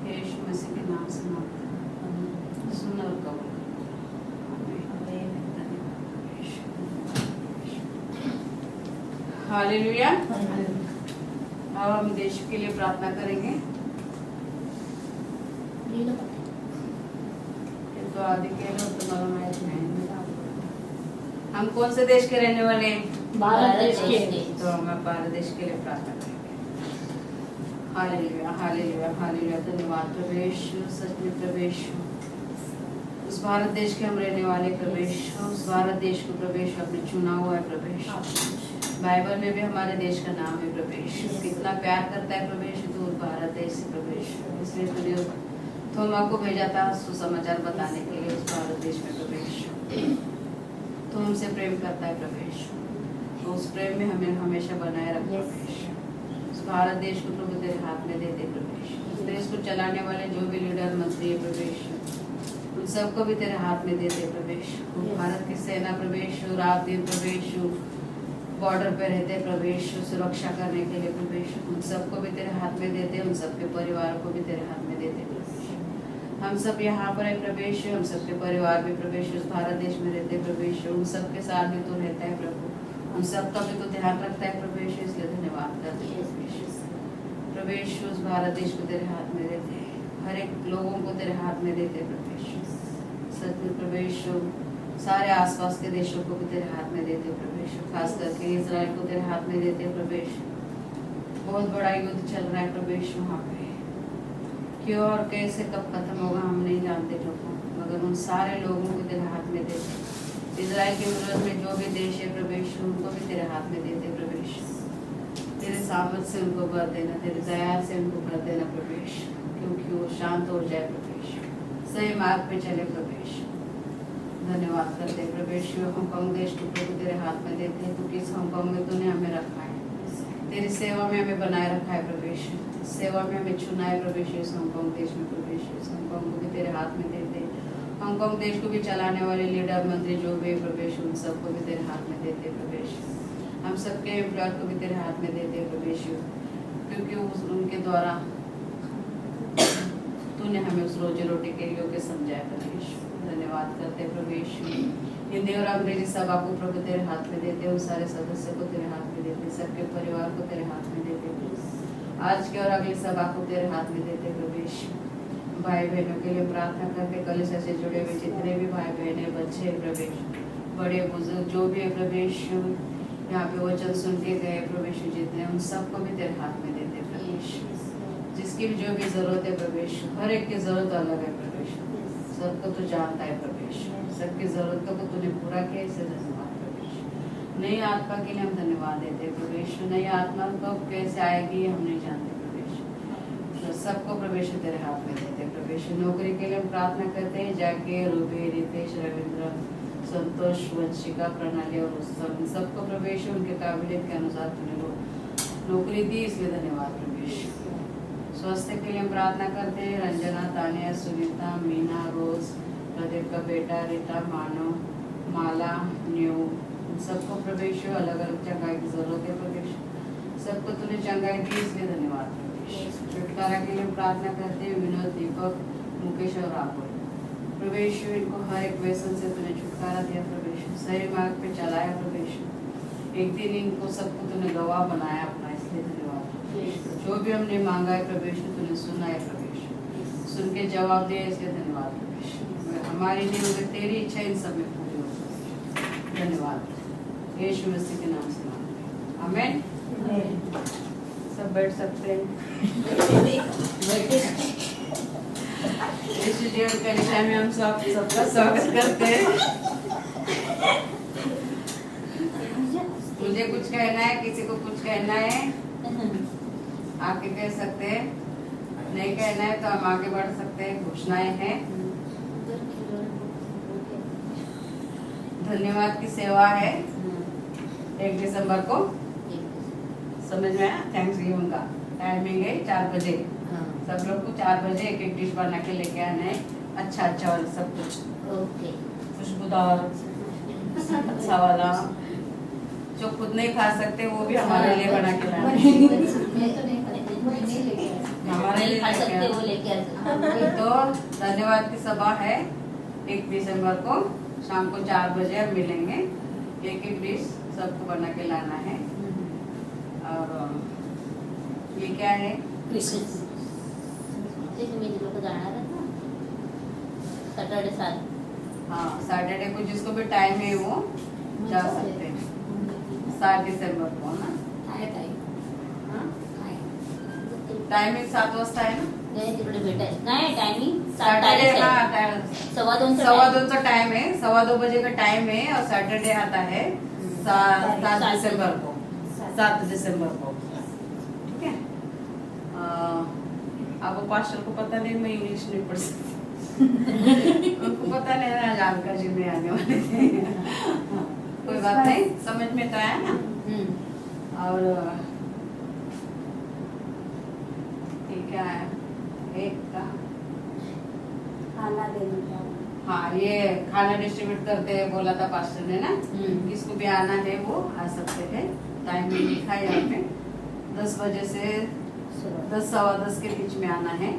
यीशु मसीह के नाम से मांगता हूँ, सुन और कबूल कर। हालेलुया। अब हम देश के लिए प्रार्थना करेंगे। तो आदि के लोग तुम्हारा मैच नहीं, हम कौन से देश के रहने वाले हैं? भारत देश के। तो हम भारत देश के लिए प्रार्थना करेंगे। Hallelujah, hallelujah, hallelujah. धन्यवाद प्रभु यीशु, सच में प्रभु यीशु, उस भारत देश के हम रहने वाले प्रभु यीशु, उस भारत देश को प्रभु यीशु आपने चुना हुआ है प्रभु यीशु। बाइबल में भी हमारे देश का नाम है प्रभु यीशु, कितना प्यार करता है प्रभु यीशु तो भारत देश से प्रभु यीशु। इसलिए तूने थोमा को भेजा था सुसमाचार बताने के लिए उस भारत देश में प्रभु यीशु। तो हमसे प्रेम करता है प्रभु यीशु, तो उस प्रेम में हमें हमेशा बनाए रखना प्रभु यीशु। उस भारत देश को प्रभु तेरे हाथ में दे दे प्रभु यीशु। उस देश को चलाने वाले जो भी लीडर मंत्री है प्रभु यीशु, उन सबको भी तेरे हाथ में दे दे प्रभु यीशु। भारत की सेना प्रभु यीशु, रात दिन प्रभु यीशु बॉर्डर पे रहते प्रभु यीशु, सुरक्षा करने के लिए प्रभु यीशु, उन सबको भी तेरे हाथ में देते, उन सबके परिवार को भी तेरे हाथ में देते प्रभु यीशु। हम सब यहाँ पर है प्रभु यीशु, हम सबके परिवार भी प्रभु यीशु उस भारत देश में रहते प्रभु यीशु, उन सबके साथ भी तो रहता है प्रभु, उन सबका भी तो ध्यान रखता है प्रभु यीशु। इसलिए धन्यवाद करते हैं प्रभु यीशु। प्रभु यीशु उस भारत देश को तेरे हाथ में देते, हर एक लोगों को तेरे हाथ में देते प्रभु यीशु। सच में प्रभु यीशु सारे आसपास के देशों को भी तेरे हाथ में देते प्रभु यीशु, खास करके इजराइल को तेरे हाथ में देते प्रभु यीशु। बहुत बड़ा युद्ध चल रहा है प्रभु यीशु वहाँ पे, क्यों और कैसे कब खत्म होगा हम नहीं जानते प्रभु, मगर उन सारे लोगों को तेरे हाथ में देते। इजराइल के विरोध में जो भी देश है प्रभु यीशु, उनको भी तेरे हाथ में देते प्रभु यीशु। तेरे सामर्थ से उनको बढ़ देना, तेरे दया से उनको बढ़ देना प्रभु यीशु, क्योंकि वो शांत हो जाए प्रभु यीशु, सही मार्ग पे चले प्रभु यीशु। धन्यवाद करते हैं प्रभु यीशु। हांगकांग देश को प्रभु तेरे हाथ में देते हैं, क्योंकि इस हांगकांग में तूने हमें रखा है, तेरी सेवा में हमें बनाए रखा है प्रभु यीशु, सेवा में हमें चुना है प्रभु यीशु। इस हांगकांग देश में प्रभु यीशु, इस हांगकांग को भी तेरे हाथ में देते, हांगकांग देश को भी चलाने वाले लीडर मंत्री जो भी प्रभु यीशु, उन सबको भी तेरे हाथ में देते प्रभु यीशु। हम सबके एम्प्लॉयर को भी तेरे हाथ में देते प्रभु यीशु, क्योंकि उनके द्वारा तूने हमें उस रोजी रोटी के योग्य समझाया प्रभु यीशु। धन्यवाद करते प्रभु यीशु। हिंदी और अंग्रेजी सभा को प्रभु तेरे हाथ में देते, उन सारे सदस्य को तेरे हाथ में देते, सबके परिवार को तेरे हाथ में देते, आज के और अगली सभा को तेरे हाथ में देते प्रभु यीशु। भाई बहनों के लिए प्रार्थना करते, कलीसिया से जुड़े हुए जितने भी भाई बहन है, बच्चे प्रभु यीशु, बड़े बुजुर्ग जो भी है प्रभु यीशु, यहाँ पे वचन सुन के गए प्रभु यीशु जितने, उन सबको भी तेरे हाथ में देते प्रभु यीशु। जिसकी भी जो भी जरूरत है प्रभु यीशु, हर एक की जरूरत अलग है प्रभु यीशु, सबको तो जानता है प्रभु यीशु, सबकी जरूरतों को तूने पूरा किया, इससे धन्यवाद प्रभु यीशु। नई आत्मा के लिए हम धन्यवाद देते हैं प्रभु यीशु। नई आत्मा कब कैसे आएगी हम नहीं जानते प्रभु यीशु, तो सबको प्रभु यीशु तेरे हाथ में देते हैं प्रभु यीशु। नौकरी के लिए हम प्रार्थना करते हैं, जाके रूबी, रितेश, रविंद्र, संतोष, वंशिका, प्रणाली और उत्सव, सबको प्रभु यीशु उनके काबिलियत के अनुसार तूने नौकरी दी, इसलिए धन्यवाद प्रभु यीशु। स्वास्थ्य के लिए हम प्रार्थना करते हैं, रंजना, तानिया, सुनीता, मीना, रोज, प्रदीप का बेटा, रीता, मानव, माला न्यू सबको प्रभु यीशु अलग अलग चंगाई की जरूरत है प्रभु यीशु, सबको तूने चंगाई दी इसलिए धन्यवाद प्रभु यीशु। छुटकारा के लिए प्रार्थना करते हैं विनोद, दीपक, मुकेश और राहुल। प्रभु यीशु इनको हर एक व्यसन से तूने छुटकारा दिया प्रभु यीशु, सही मार्ग पे चलाया प्रभु यीशु। एक दिन इनको सबको तूने गवाह बनाया अपना, इसलिए धन्यवाद प्रभु यीशु। जो भी हमने मांगा है प्रभु यीशु तूने सुना है प्रभु यीशु, सुन के जवाब दिया इसलिए धन्यवाद प्रभु यीशु। हमारी नहीं मगर तेरी इच्छा इन सब में पूरी हो। धन्यवाद यीशु मसीह के नाम से मांगते हैं, आमीन। सब बैठ सकते हैं। यीशु जी और कलिसिया में हम सबका स्वागत करते हैं। मुझे कुछ कहना है, किसी को कुछ कहना है, आके कह सकते हैं। नहीं कहना है तो हम आगे बढ़ सकते हैं। घोषणाएं हैं। धन्यवाद की सेवा है 1 दिसंबर को, समझ में आया? थैंक्स गिविंग का टाइमिंग है 4 बजे। सब लोग को 4 बजे एक एक डिश बना के लेके आना है, अच्छा अच्छा वाला सब कुछ, ओके। खुशबूदार अच्छा वाला। जो खुद नहीं खा सकते वो भी हमारे लिए बना के लाना है। हमारे लिए खा सकते लेके वो लेके आ। तो धन्यवाद की सभा है 1 दिसंबर को शाम को 4 बजे हम मिलेंगे। एक एक डिश सबको बना के लाना है। और ये क्या है? क्रिसमस तुम्ही लोक जाणार आहेत ना सॅटर्डे 7। हाँ, सैटरडे को जिसको भी टाइम है वो जा सकते हैं। 7 दिसंबर को ना टाइमिंग 7 वाजता है ना? नाही तिकडे भेटायचं नाही टायमिंग सैटरडे हाँ 2:15 का टाइम है, 2:15 बजे का टाइम है। और सैटरडे आता है 7 दिसंबर को, 7 दिसंबर को, ठीक है। आपको पास्टर को पता नहीं मैं इंग्लिश नहीं पढ़ सकती। उनको पता नहीं ना जानका जी में आने वाले थे। कोई बात नहीं, समझ में तो आया ना। और ये क्या है? एक का खाना देने का। हाँ, ये खाना डिस्ट्रीब्यूट करते हैं बोला था पास्टर ने ना। किसको भी आना है वो आ सकते हैं। टाइम में लिखा है यहाँ पे 10 बजे से 10 सवा 10 के बीच में आना है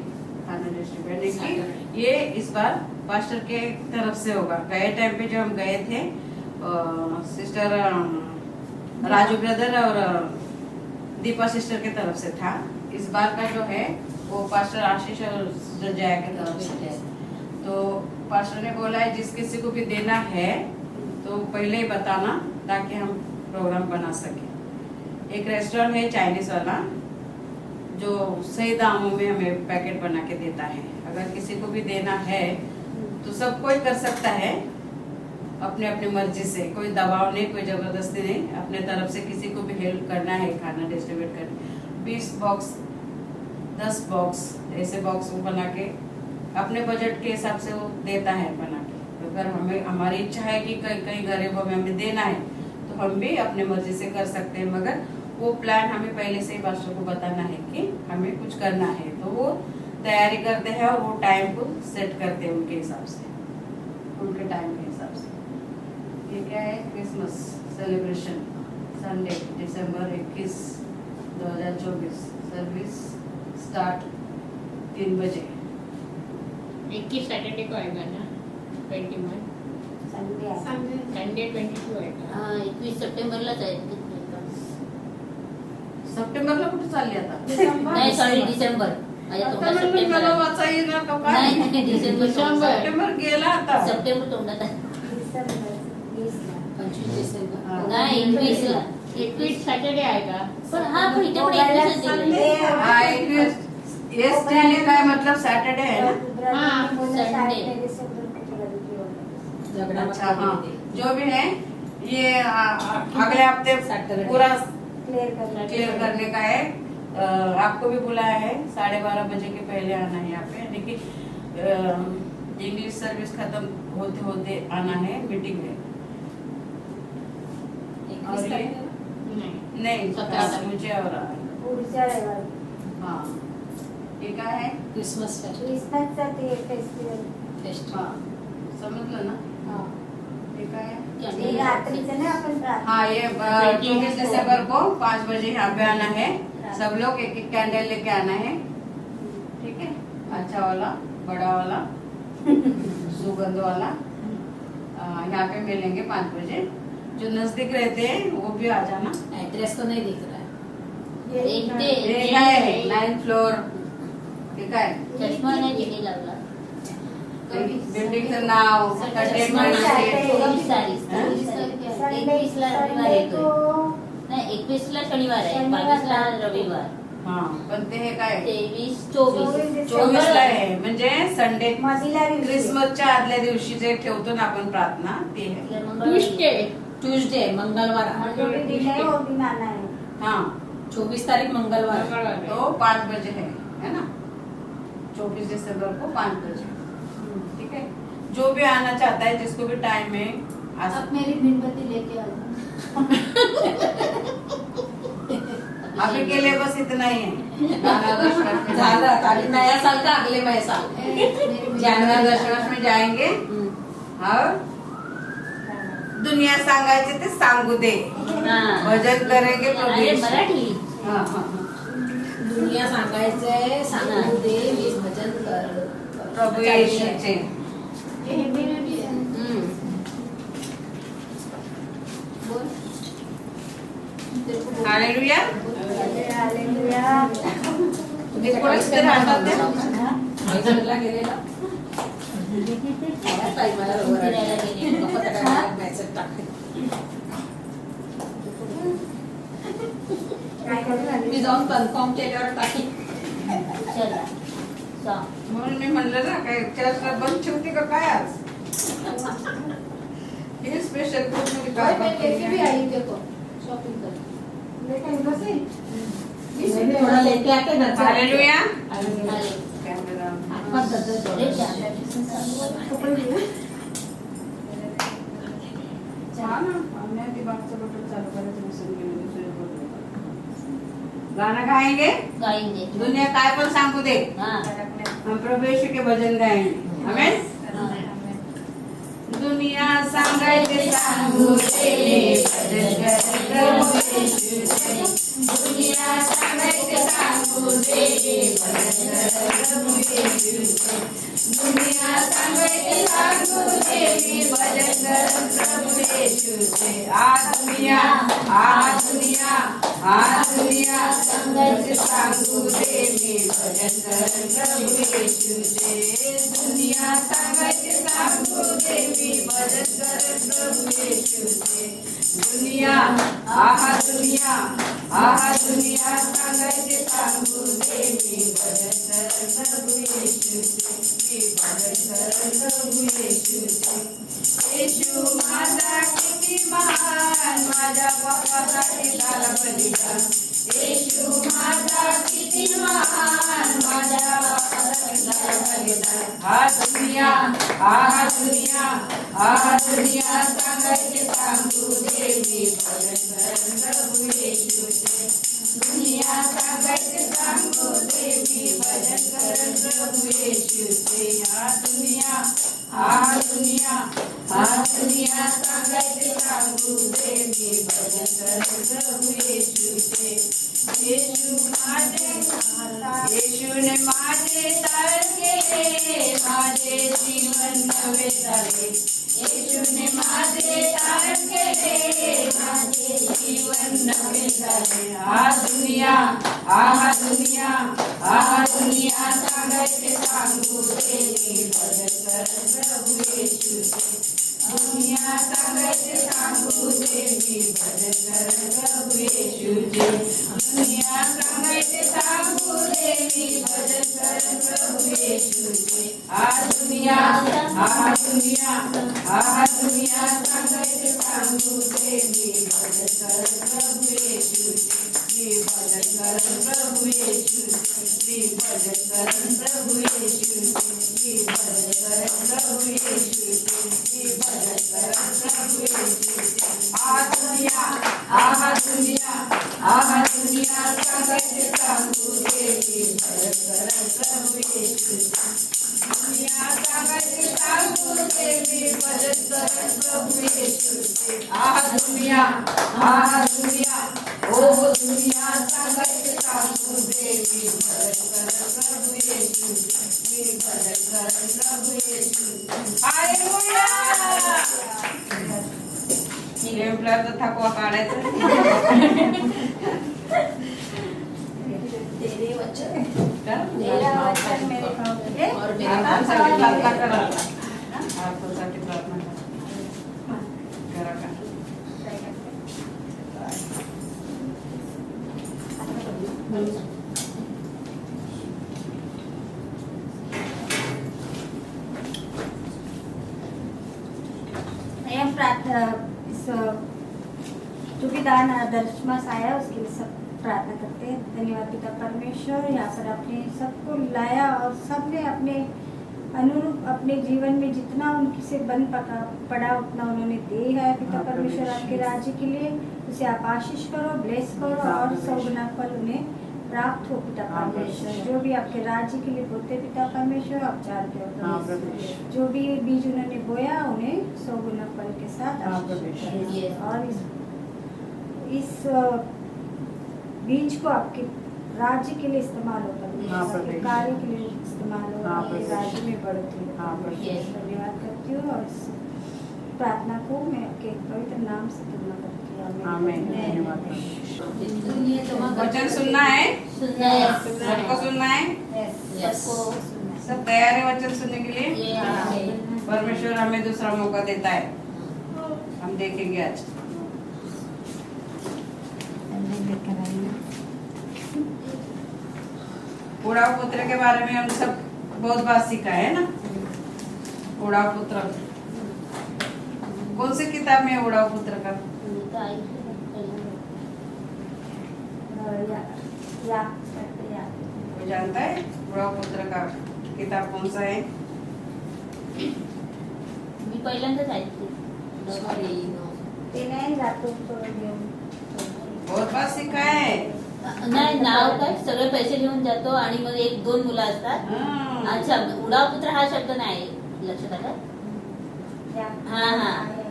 खाना डिस्ट्रीब्यूट। लेकिन ये इस बार पास्टर के तरफ से होगा। गए टाइम पे जो हम गए थे सिस्टर राजू ब्रदर और दीपा सिस्टर के तरफ से था। इस बार का जो है वो पास्टर आशीष और सिस्टर जया के तरफ से है। तो पास्टर ने बोला है जिस किसी को भी देना है तो पहले ही बताना ताकि हम प्रोग्राम बना सके। एक रेस्टोरेंट है चाइनीज वाला जो सही दामों में हमें पैकेट बना के देता है। अगर किसी को भी देना है तो सब कोई कर सकता है अपने अपने मर्जी से, कोई दबाव नहीं, कोई जबरदस्ती नहीं। अपने तरफ से किसी को भी हेल्प करना है खाना डिस्ट्रीब्यूट करना। 20 बॉक्स 10 बॉक्स ऐसे बॉक्स वो बना के अपने बजट के हिसाब से वो देता है बना के। अगर हमें हमारी इच्छा है कि कई गरीबों में हमें देना है तो हम भी अपने मर्जी से कर सकते हैं, मगर वो प्लान हमें पहले से ही पास्टर को बताना है कि हमें कुछ करना है। तो वो तैयारी करते हैं और वो टाइम को सेट करते हैं उनके हिसाब से, उनके टाइम के हिसाब से। ये क्या है? क्रिसमस सेलिब्रेशन संडे दिसंबर 21, 2024। सर्विस स्टार्ट 3 बजे। 21 सैटरडे को आएगा ना? 21 संडे आहे. संडे 22 आएगा। 21 सप्टेंबरलाच आहे. सप्टेंबरला कुठे चालली आता? नाही सॉरी डिसेंबर. माझ्या आता तोंडात म्हणलं सप्टेंबर मला आहे. वाचा येणार का काय? नाही नाही डिसेंबर डिसेंबर. सप्टेंबर गेला आता। सप्टेंबर तोंडात आहे. डिसेंबर 20 ला. 25 डिसेंबर. हा. नाही 21 ला. 21 सैटरडे आएगा। पण हा पण इथे पण 21 दिले. हाँ 21 ये स्टैंड का मतलब सैटरडे है ना? हाँ, संडे। अच्छा हाँ, जो भी है ये अगले हफ्ते पूरा क्लियर करने का है। आपको भी बुलाया है 12:30 बजे के पहले आना है यहाँ पे। लेकिन इंग्लिश सर्विस खत्म होते होते आना है, मीटिंग है। और ये नहीं नहीं 17 मुझे और पुढच्या रविवारी. हाँ ये क्या है? क्रिसमस क्रिसमसचा ते फेस्टिवल. फेस्ट. हाँ समझ लो ना। हा. ये क्या है? हे रात्रीचं ना आपण प्रार्थना. हाँ ये 24 दिसंबर को 5 बजे यहाँ पे आना है। सब लोग एक एक कैंडल लेके आना है, ठीक है? अच्छा वाला, बड़ा वाला, सुगंध वाला। यहाँ पे मिलेंगे 5 बजे। जो नजदीक रहते हैं वो भी आ जाना। एड्रेस तो नहीं दिख रहा है. एक ते एक आहे 9th फ्लोअर, ठीक आहे? चष्मा नाही तिने लावला. बिल्डिंगचं नाव, कंटेनमेंट संडे 21 ला रविवार संडे येतोय. को नाही 21 ला शनिवार आहे, शनिवार 22 ला आहे. रविवार, हा पण ते हे काय 23 24 24 ला आहे म्हणजे संडे मधीला दिवशी. क्रिसमसच्या आदल्या दिवशी जे ठेवतो ना आपण प्रार्थना ते आहे. ट्यूसडे ट्यूसडे मंगळवार जो भी दिन है वो भी माना है. हाँ 24 तारीख मंगळवार. तो 5 बजे है ना? 24 दिसंबर को 5 बजे, ठीक है? जो भी आना चाहता है, जिसको भी टाइम है आ सकता मेरी मेणबत्ती लेके आ जाओ. है। अभी के लिए बस इतना ही है। गाना दशरथ में झालं आता. आणि नया साल का अगले नया साल. गाना दशरथ में जाएंगे और दुनिया सांगायचे ते सांगू दे, हां. भजन करेंगे प्रभू अरे यीशु। मराठी. हाँ, हाँ, हाँ। दुनिया सांगायचंय, सांगू दे, मी भजन कर. प्रभू येशूचे हिंदी में भी है. हम्म. हालेलुया। हालेलुया. तुम्ही कोणाकडे राहतात ते? मैत्रिणीला गेलेला. मला ताई मला बरोबर आहे. फिरायला गेले. नको त्याला मेसेज टाकते. काय करू राहिली? मी जाऊन कन्फर्म केल्यावर टाकी. चला सॉ म्हणून मी म्हणलं ना काय चर्चला बंद ठेवते का काय आज? हे स्पेशल फूड मध्ये काय लेकिन बसे. थोडा लेके आके ना. हालेलुया। आले. कॅमेरा आपण तसंच अरे बोलायचं. छान ना, हमने अभी मागचं बटन चालू करायचं विसरून गेलो, दुसरे बटन. गाना गाएंगे, गाएंगे. दुनिया काय पण सांगू दे, हाँ हम प्रभु यीशु के भजन गाएंगे। आमेन। दुनिया सांगायचे सांगू दे, भजन कर प्रभु येशूचे। दुनिया सांगायचे सांगू दे, भजन कर प्रभु येशूचे। दुनिया सांगायचे सांगू दे, मी भजन कर प्रभु येशूचे। आ दुनिया सांगायचे सांगू दे, मी भजन कर प्रभु येशूचे। दुनिया सांगायचे सांगू दे, मी भजन कर प्रभु येशूचे। दुनिया सांगायचे सांगू दे, मी भजन कर प्रभु येशूचे। मी भजन कर प्रभु येशूचे। येशू माझा किती महान, माझ्या पापासाठी झाला बलिदान। येशू माझा किती महान, माझ्या पापासाठी झाला बलिदान। हा दुनिया सांगायचे सांगू दे, मी भजन कर प्रभु येशूचे। दुनिया सांगायचे सांगू दे, मी भजन कर प्रभु येशूचे। हा दुनिया सांगायचे सांगू दे, मी भजन कर प्रभु येशूचे। येशूने माझे तारण केले, माझे जीवन नवे झाले। येशूने माझे तारण केले, माझे जीवन नवे झाले। हा दुनिया सांगायचे सांगू दे, मी भजन कर प्रभु येशूचे। दुनिया सांगायचे सांगू दे, मी भजन कर प्रभु येशूचे। दुनिया सांगायचे सांगू दे, मी भजन कर प्रभु येशूचे। हा दुनिया सांगायचे सांगू दे, मी भजन कर प्रभु येशूचे। मी भजन कर प्रभु येशूचे। मी भजन कर प्रभु येशूचे। मी भजन कर प्रभु येशूचे। मी भजन कर प्रभु येशूचे। आ दुनिया सांगायचे सांगू दे, मी भजन कर प्रभु येशूचे। दुनिया सांगायचे साधू देवी भजन करत प्रभू येशूचे दुनिया ओ दुनिया सांगायचे साधू देवी भजन करत प्रभू येशूचे मी भजन करत प्रभू येशूचे हालेलुया टेम्पलरचा थकवा काढायचा तेरे वचन तेरा वचन मेरे खाओगे और मेरे आरतीसाठी पास प्रार्थना करा आरतीसाठी प्रार्थना करा का हम प्रार्थना इस जो भी दान आदर्श मास आया उसके लिए सब प्रार्थना करते हैं। धन्यवाद पिता परमेश्वर, यहाँ पर आपने सबको लाया और सबने अपने अनुरूप अपने जीवन में जितना उनकी से बन पड़ा उतना उन्होंने दे है। पिता परमेश्वर आपके राज्य के लिए उसे आप आशीष करो, ब्लेस करो और 100 गुना फल उन्हें प्राप्त हो पिता परमेश्वर। जो भी आपके राज्य के लिए बोते पिता परमेश्वर आप जानते हो, जो भी बीज उन्होंने बोया उन्हें 100 गुना फल के साथ आशीष करो। और इस बीज को आपके राज्य के लिए इस्तेमाल हो, आपके कार्य के लिए इस्तेमाल हो, आपके राज्य में बढ़ती हो। धन्यवाद करती हूँ और इस प्रार्थना को मैं आपके पवित्र नाम से पूर्ण करती हूँ। आमीन। धन्यवाद। धन्यवाद। वचन सुनना है, सुनना है, सबको सुनना है, Yes. सब तैयार है वचन सुनने के लिए। Yeah. परमेश्वर हमें दूसरा मौका देता है, हम देखेंगे आज। उड़ाव पुत्र के बारे में हम सब बहुत बात सीखा है ना। उड़ाव पुत्र कौन सी किताब में है उड़ाव पुत्र का? कोई जानता है उड़ाव पुत्र का किताब कौन सा है? मी पहिल्यांदाच ऐकते. ते नाही जातो तो बहुत बात सीखा है। नाही नाव काय सगळे पैसे घेऊन जातो आणि मग 1-2 मुलं असतात. हाँ। अच्छा उडापुत्र हा शब्द नाही लक्षात आला. हा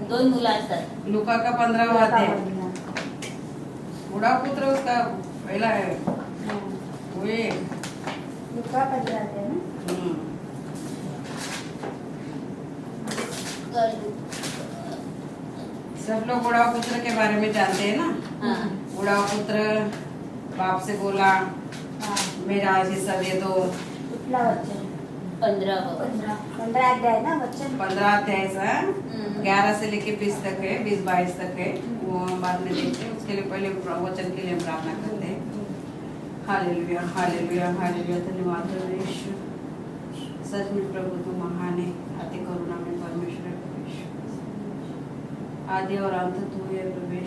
2 मुलं असतात. लुका का 15वां अध्याय। उड़ाव पुत्र उसका पहला है वे। लुका 15 है ना। सब लोग उड़ाव पुत्र के बारे में जानते हैं ना। हाँ. उड़ाव पुत्र बाप से बोला मेरा आज हिस्सा दे दो। कुठला वचन 15 15 अध्याय ना वचन 15 अध्याय से 11 से लेके 20 तक है, 20-22 तक है, वो हम बाद में देखते हैं। उसके लिए पहले वचन के लिए हम प्रार्थना करते हैं। Hallelujah hallelujah hallelujah. धन्यवाद यीशु, सच में प्रभु तू महान है, अति करुणा में परमेश्वर है प्रभु। आदि और अंत तू है प्रभु,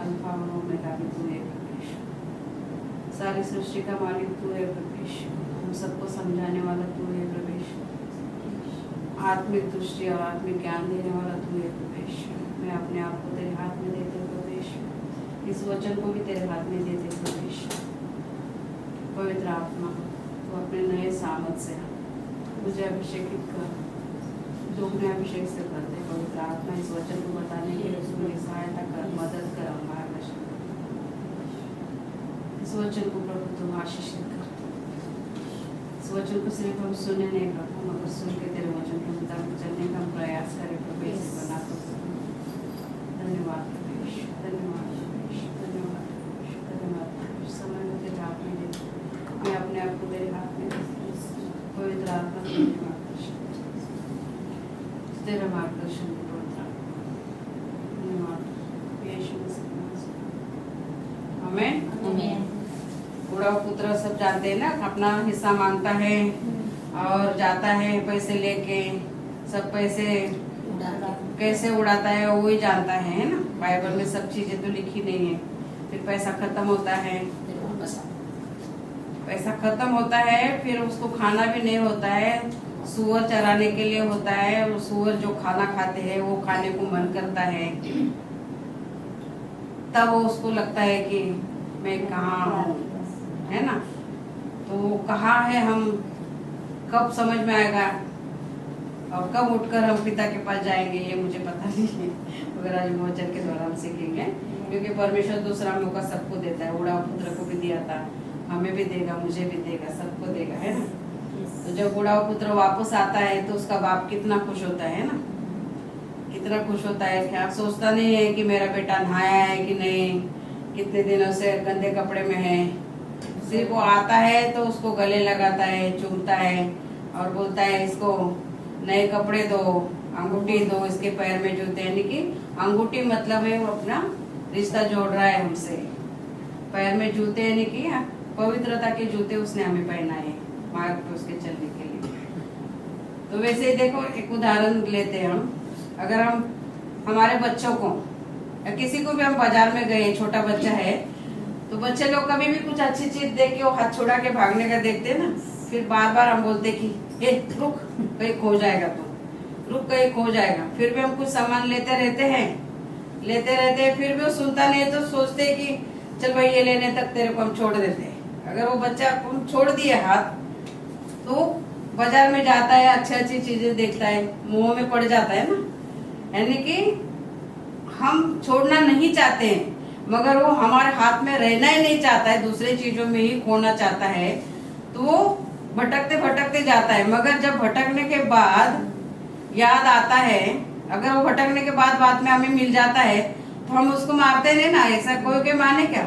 अल्फा और ओमेगा भी तू है प्रभु। सारी सृष्टि का मालिक तू है प्रभु, हम सबको समझाने वाला तू है प्रभु। आत्मिक दृष्टि और आत्मिक ज्ञान देने वाला तू है प्रभु। मैं अपने आप को तेरे हाथ में देते प्रभु, इस वचन को भी तेरे हाथ में देते प्रभु। पवित्र आत्मा तू अपने नए सामर्थ से मुझे अभिषेकित कर, जो मैं अभिषेक से करते। पवित्र आत्मा इस वचन को बताने के लिए मेरी सहायता कर, मदद कर, मार्गदर्शन कर। इस वचन को प्रभु तुम आशीषित कर। इस वचन को सिर्फ हम सुने नहीं प्रभु, मगर सुन के तेरे वचन के मुताबिक चलने का हम प्रयास करें प्रभु। इसे बना कर धन्यवाद प्रभु, धन्यवाद प्रभु, धन्यवाद प्रभु, धन्यवाद प्रभु। समय में तेरे हाथ में दे, मैं अपने आप को तेरे हाथ में देती हूँ। पवित्र आत्मा तेरे मार्गदर्शन, तेरा मार्गदर्शन दे पवित्र आत्मा। धन्यवाद यीशु मसीह के नाम से। आमीन। आमीन. उड़ाव पुत्र सब जानते हैं ना, अपना हिस्सा मांगता है और जाता है पैसे लेके। सब पैसे कैसे उड़ाता है वो ही जानता है ना। बाइबल में सब चीजें तो लिखी नहीं है। फिर पैसा खत्म होता है, पैसा खत्म होता है, फिर उसको खाना भी नहीं होता है, सूअर चराने के लिए होता है। और सूअर जो खाना खाते हैं वो खाने को मन करता है, तब उसको लगता है कि मैं कहाँ हूँ, है ना। तो कहाँ है हम, कब समझ में आएगा और कब उठकर हम पिता के पास जाएंगे ये मुझे पता नहीं है, मगर आज वचन के द्वारा हम सीखेंगे, क्योंकि परमेश्वर दूसरा मौका सबको देता है। बूढ़ा पुत्र को भी दिया था, हमें भी देगा, मुझे भी देगा, सबको देगा, है ना। तो जब बूढ़ा पुत्र वापस आता है तो उसका बाप कितना खुश होता है ना, कितना खुश होता है। क्या सोचता नहीं है कि मेरा बेटा नहाया है कि नहीं, कितने दिनों से गंदे कपड़े में है। सिर्फ वो आता है तो उसको गले लगाता है, चूमता है और बोलता है इसको नए कपड़े दो, अंगूठी दो, इसके पैर में जूते, यानी कि अंगूठी मतलब है वो अपना रिश्ता जोड़ रहा है हमसे। पैर में जूते यानी कि पवित्रता के जूते उसने हमें पहनाए मार्ग पे उसके चलने के लिए। तो वैसे ही देखो, एक उदाहरण लेते हैं हम। अगर हम हमारे बच्चों को या किसी को भी हम बाजार में गए, छोटा बच्चा है, तो बच्चे लोग कभी भी कुछ अच्छी चीज देख के वो हाथ छुड़ा के भागने का देखते ना, फिर बार बार हम बोलते कि ए रुक, कहीं खो जाएगा, तो रुक कहीं खो जाएगा। फिर भी हम कुछ सामान लेते रहते हैं, फिर भी वो सुनता नहीं है, तो सोचते हैं कि चल भाई ये लेने तक तेरे को हम छोड़ देते हैं। अगर वो बच्चा हम छोड़ दिए हाथ, तो बाजार में जाता है, अच्छी चीजें देखता है, मुंह में पड़ जाता है ना, यानी कि हम छोड़ना नहीं चाहते हैं, मगर वो हमारे हाथ में रहना ही नहीं चाहता है, दूसरे चीजों में ही खोना चाहता है। तो वो भटकते भटकते जाता है, मगर जब भटकने के बाद याद आता है, अगर वो भटकने के बाद में हमें मिल जाता है, तो हम उसको मारते नहीं ना। ऐसा कोई के माने क्या?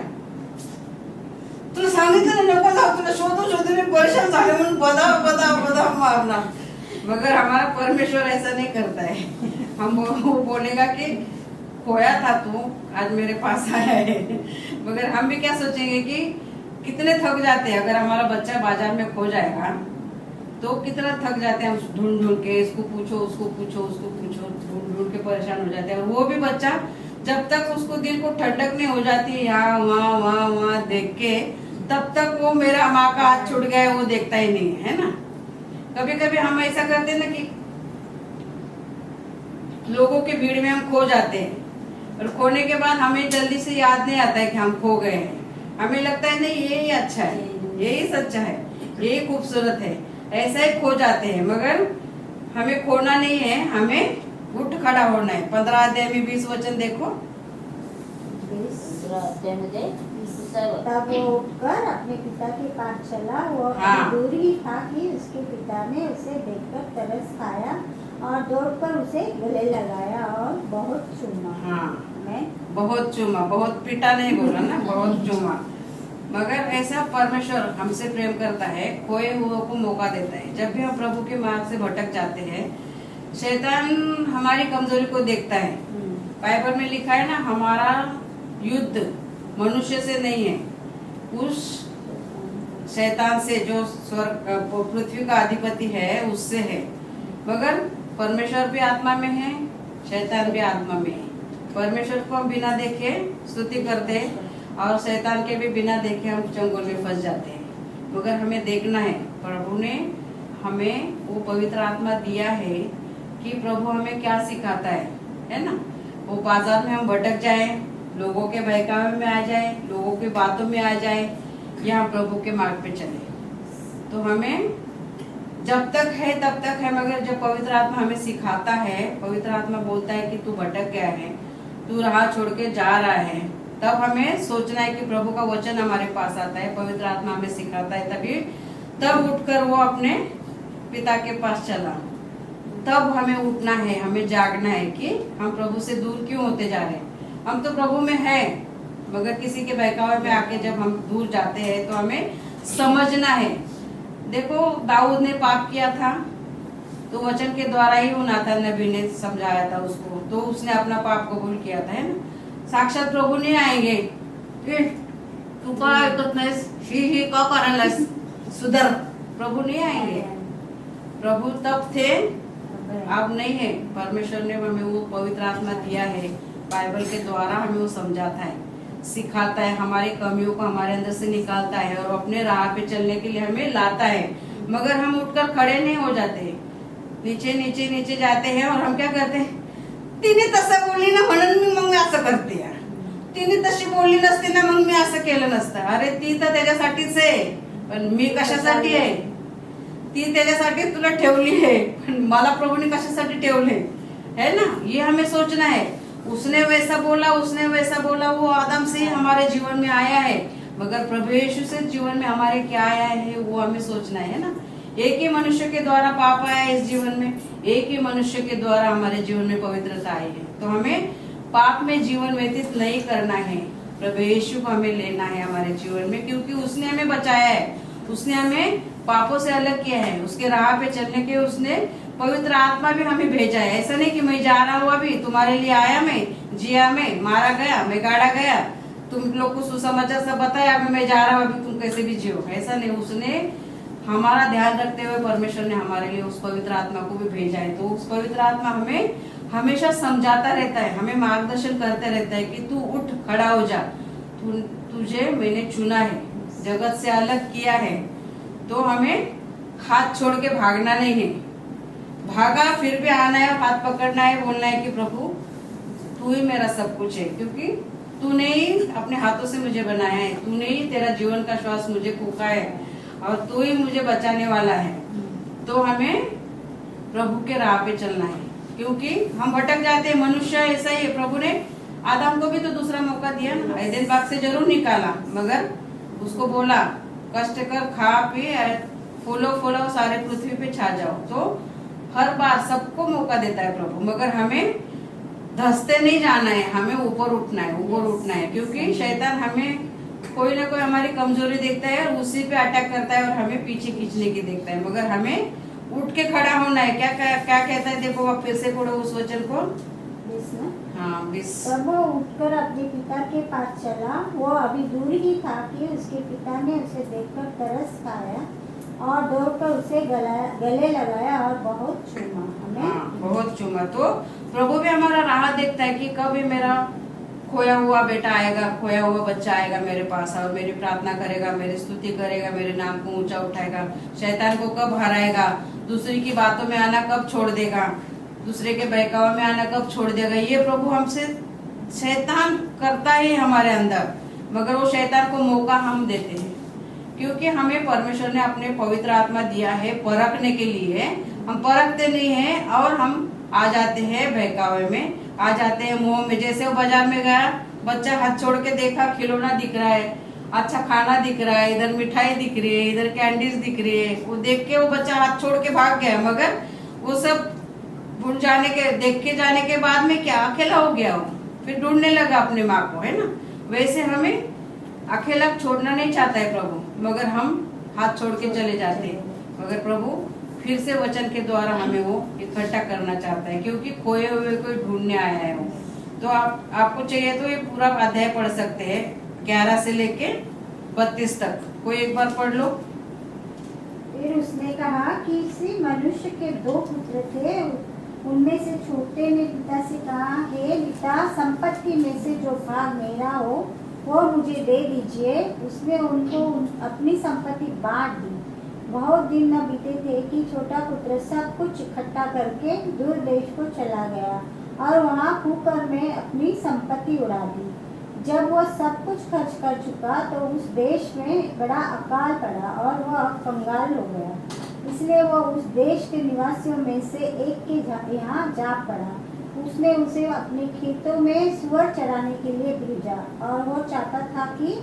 तुला सांगितलं नको जाऊ, तुला शोधून मी परेशान झाले म्हणून बदा मारना। मगर हमारा परमेश्वर ऐसा नहीं करता है। हम वो बोलेगा कि खोया था तू, आज मेरे पास आया है। मगर हम भी क्या सोचेंगे कि कितने थक जाते हैं। अगर हमारा बच्चा बाजार में खो जाएगा तो कितना थक जाते हैं हम ढूंढ के, इसको पूछो उसको पूछो, ढूंढ के परेशान हो जाते हैं। और वो भी बच्चा जब तक उसको दिल को ठंडक नहीं हो जाती यहाँ वहाँ देख के, तब तक वो मेरा माँ का हाथ छूट गया है वो देखता ही नहीं है ना। कभी कभी हम ऐसा करते हैं ना कि लोगों की भीड़ में हम खो जाते हैं, और खोने के बाद हमें जल्दी से याद नहीं आता है कि हम खो गए हैं। हमें लगता है नहीं यही अच्छा है, यही सच्चा है, यही खूबसूरत है, ऐसा ही खो जाते हैं। मगर हमें खोना नहीं है, हमें उठ खड़ा होना है। 15 अध्याय में 20 वचन देखो। तब वो उठकर अपने पिता के पास चला। वो दूर ही था कि उसके पिता ने उसे देखकर तरस खाया और दौड़कर उसे गले लगाया और बहुत चूमा। बहुत चूमा, बहुत पीटा नहीं बोला ना, बहुत चूमा। मगर ऐसा परमेश्वर हमसे प्रेम करता है, खोए हुओं को मौका देता है। जब भी हम प्रभु के मार्ग से भटक जाते हैं, शैतान हमारी कमजोरी को देखता है। बाइबल में लिखा है ना, हमारा युद्ध मनुष्य से नहीं है, उस शैतान से जो स्वर्ग पृथ्वी का अधिपति है उससे है। मगर परमेश्वर भी आत्मा में है, शैतान भी आत्मा में है। परमेश्वर को हम बिना देखे स्तुति करते हैं, और शैतान के भी बिना देखे हम चंगुल में फंस जाते हैं। मगर हमें देखना है, प्रभु ने हमें वो पवित्र आत्मा दिया है कि प्रभु हमें क्या सिखाता है ना। वो बाजार में हम भटक जाए, लोगों के बहकावे में आ जाए, लोगों की बातों में आ जाए, या हम प्रभु के मार्ग पे चले, तो हमें जब तक है तब तक है। मगर जब पवित्र आत्मा हमें सिखाता है, पवित्र आत्मा बोलता है कि तू भटक गया है, तू राह छोड़ के जा रहा है, तब हमें सोचना है कि प्रभु का वचन हमारे पास आता है, पवित्र आत्मा हमें सिखाता है, तब उठकर वो अपने पिता के पास चला। तब हमें उठना है, हमें जागना है कि हम प्रभु से दूर क्यों होते जा रहे हैं। हम तो प्रभु में है, मगर किसी के बहकावे में आके जब हम दूर जाते हैं तो हमें समझना है। देखो, दाऊद ने पाप किया था, तो वचन के द्वारा ही वो नातान नबी ने समझाया था उसको, तो उसने अपना पाप कबूल किया था, है ना। साक्षात प्रभु नहीं आएंगे, तू का ऐकत नाहीस, ही का करायलास, सुधर, प्रभु नहीं आएंगे। प्रभु तब थे, अब नहीं है। परमेश्वर ने हमें वो पवित्र आत्मा दिया है, बाइबल के द्वारा हमें वो समझाता है, सिखाता है, हमारी कमियों को हमारे अंदर से निकालता है और अपने राह पे चलने के लिए हमें लाता है। मगर हम उठकर खड़े नहीं हो जाते, नीचे नीचे नीचे जाते हैं, और हम क्या करते हैं, तिने तसं बोलली ना म्हणून मी मग असं करते, तिने तशी बोलली नसते ना मग मी असं केलं नसतं। अरे ती तर त्याच्यासाठीच आहे, पण मी कशासाठी आहे, ती त्याच्यासाठी तुला ठेवली आहे, पण मला प्रभूने कशासाठी ठेवले है ना, ये हमें सोचना है। उसने वैसा बोला, वो आदम से हमारे जीवन में आया है, मगर प्रभु यीशु से जीवन में हमारे क्या आया है वो हमें सोचना है ना। एक ही मनुष्य के द्वारा पाप आया इस जीवन में, एक ही मनुष्य के द्वारा हमारे जीवन में पवित्रता आई है। तो हमें पाप में जीवन व्यतीत नहीं करना है, प्रभु यीशु को हमें लेना है हमारे जीवन में, क्योंकि उसने हमें बचाया है, उसने हमें पापों से अलग किया है, उसके राह पे चलने के उसने पवित्र आत्मा भी हमें भेजा है। ऐसा नहीं कि मैं जा रहा हूँ अभी तुम्हारे लिए आया, मैं जिया, मैं मारा गया, मैं गाड़ा गया, तुम लोग को सुसमाचार सब बताया, अभी मैं जा रहा हूँ, अभी तुम कैसे भी जियो, ऐसा नहीं। उसने हमारा ध्यान रखते हुए परमेश्वर ने हमारे लिए उस पवित्र आत्मा को भी भेजा है। तो उस पवित्र आत्मा हमें हमेशा समझाता रहता है, हमें मार्गदर्शन करते रहता है कि तू उठ, खड़ा हो जा, तुझे मैंने चुना है, जगत से अलग किया है। तो हमें हाथ छोड़ के भागना नहीं है, भागा फिर भी आना है, हाथ पकड़ना है, बोलना है कि प्रभु तू ही मेरा सब कुछ है, क्योंकि तूने ही अपने हाथों से मुझे बनाया है, तूने ही तेरा जीवन का श्वास मुझे फूका है और तू ही मुझे बचाने वाला है। तो हमें प्रभु के राह पे चलना है, क्योंकि हम भटक जाते हैं, मनुष्य ऐसा ही है। प्रभु ने आदम को भी तो दूसरा मौका दिया ना, एदेन बाग से जरूर निकाला, मगर उसको बोला कष्ट कर, खा पी, फूलो सारे पृथ्वी पे छा जाओ। तो हर बार सबको मौका देता है प्रभु, मगर हमें धंसते नहीं जाना है, हमें ऊपर उठना है, क्योंकि शैतान हमें कोई ना कोई हमारी कमजोरी देखता है और उसी पे अटैक करता है और हमें पीछे खींचने की देखता है, मगर हमें उठ के खड़ा होना है। क्या कहता है, देखो आप फिर से पढ़ो उस वचन को। 20 ना? हाँ 20। तब वो उठकर अपने पिता के पास चला, वो अभी दूर ही था कि उसके पिता ने उसे देखकर तरस खाया और दौड़कर उसे गले लगाया और बहुत चूमा। हमें बहुत चूमा। तो प्रभु भी हमारा राह देखता है कि कब ये मेरा खोया हुआ बेटा आएगा, खोया हुआ बच्चा आएगा मेरे पास और मेरी प्रार्थना करेगा, मेरी स्तुति करेगा, मेरे नाम को ऊंचा उठाएगा, शैतान को कब हराएगा, दूसरे की बातों में आना कब छोड़ देगा, दूसरे के बहकावे में आना कब छोड़ देगा। ये प्रभु हमसे शैतान करता ही हमारे अंदर, मगर वो शैतान को मौका हम देते हैं, क्योंकि हमें परमेश्वर ने अपने पवित्र आत्मा दिया है परखने के लिए। हम परखते नहीं हैं और हम आ जाते हैं बहकावे में, आ जाते हैं मोह में। जैसे वो बाजार में गया, बच्चा हाथ छोड़ के देखा, खिलौना दिख रहा है, अच्छा खाना दिख रहा है, इधर मिठाई दिख रही है, इधर कैंडीज दिख रही है, वो देख के वो बच्चा हाथ छोड़ के भाग गया, मगर वो सब भूल जाने के, देख के जाने के बाद में क्या अकेला हो गया, वो फिर ढूंढने लगा अपने माँ को, है ना। वैसे हमें अकेला छोड़ना नहीं चाहता है प्रभु, मगर हम हाथ छोड़ के चले जाते हैं, मगर प्रभु फिर से वचन के द्वारा हमें वो इकट्ठा करना चाहता है, क्योंकि खोए हुए को ढूंढने आया है वो। तो आपको चाहिए तो ये पूरा अध्याय पढ़ सकते हैं, 11 से लेके 32 तक, कोई एक बार पढ़ लो। फिर उसने कहा कि किसी मनुष्य के 2 पुत्र थे, उनमें से छोटे ने पिता से कहा, हे पिता, संपत्ति में से जो भाग मेरा हो वो मुझे दे दीजिए। उसने उनको अपनी संपत्ति बांट दी। बहुत दिन न बीते थे कि छोटा पुत्र सब कुछ इकट्ठा करके दूर देश को चला गया और वहाँ कुकर में अपनी संपत्ति उड़ा दी। जब वह सब कुछ खर्च कर चुका तो उस देश में बड़ा अकाल पड़ा और वह कंगाल हो गया। इसलिए वह उस देश के निवासियों में से एक के यहाँ जा पड़ा। उसने उसे अपने खेतों में सुअर चराने के लिए भेजा और वो चाहता था कि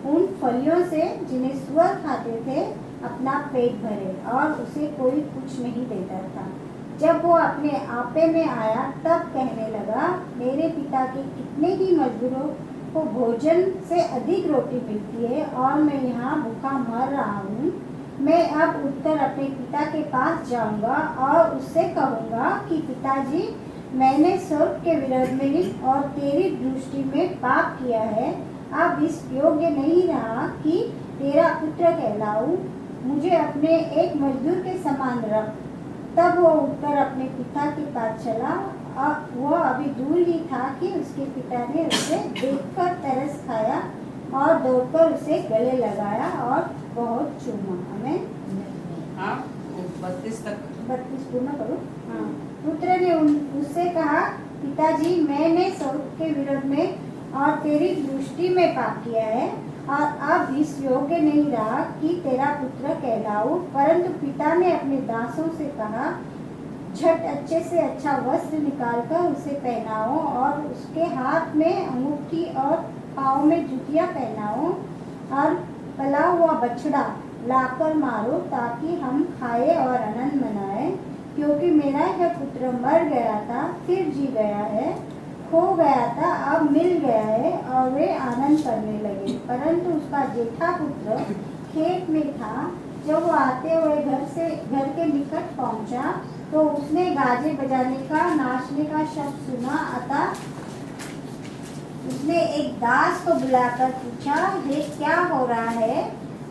उन फलियों से जिन्हें सुअर खाते थे अपना पेट भरे, और उसे कोई कुछ नहीं देता था। जब वो अपने आपे में आया तब कहने लगा, मेरे पिता के कितने ही मजदूरों को भोजन से अधिक रोटी मिलती है और मैं यहाँ भूखा मर रहा हूँ। मैं अब उठकर अपने पिता के पास जाऊँगा और उससे कहूँगा कि पिताजी, मैंने स्वर्ग के विरोध में और तेरी दृष्टि में पाप किया है। अब इस योग्य नहीं रहा कि तेरा पुत्र कहलाऊं। मुझे अपने एक मजदूर के समान रख। तब वो उठकर अपने पिता के पास चला। वह अभी दूर ही था कि उसके पिता ने उसे देखकर तरस खाया और दौड़कर उसे गले लगाया और बहुत चूमा। हमें 32 तक 32 पूर्ण करो। हाँ। पुत्र ने उससे कहा, पिताजी, मैंने स्वर्ग के विरोध में और तेरी दृष्टि में पाप किया है, और अब इस योग्य नहीं रहा कि तेरा पुत्र कहलाऊं। परंतु पिता ने अपने दासों से कहा, झट अच्छे से अच्छा वस्त्र निकालकर उसे पहनाओ और उसके हाथ में अंगूठी और पाँव में जुतियाँ पहनाओ, और पला हुआ बछड़ा लाकर मारो, ताकि हम खाए और आनंद मनाएं। क्योंकि मेरा यह पुत्र मर गया था, फिर जी गया है, खो गया था, अब मिल गया है। और वे आनंद करने लगे। परंतु उसका जेठा पुत्र खेत में था। जब वो आते हुए घर के निकट पहुंचा, तो उसने गाजे बजाने का, नाचने का शब्द सुना। अतः उसने एक दास को बुलाकर पूछा, ये क्या हो रहा है?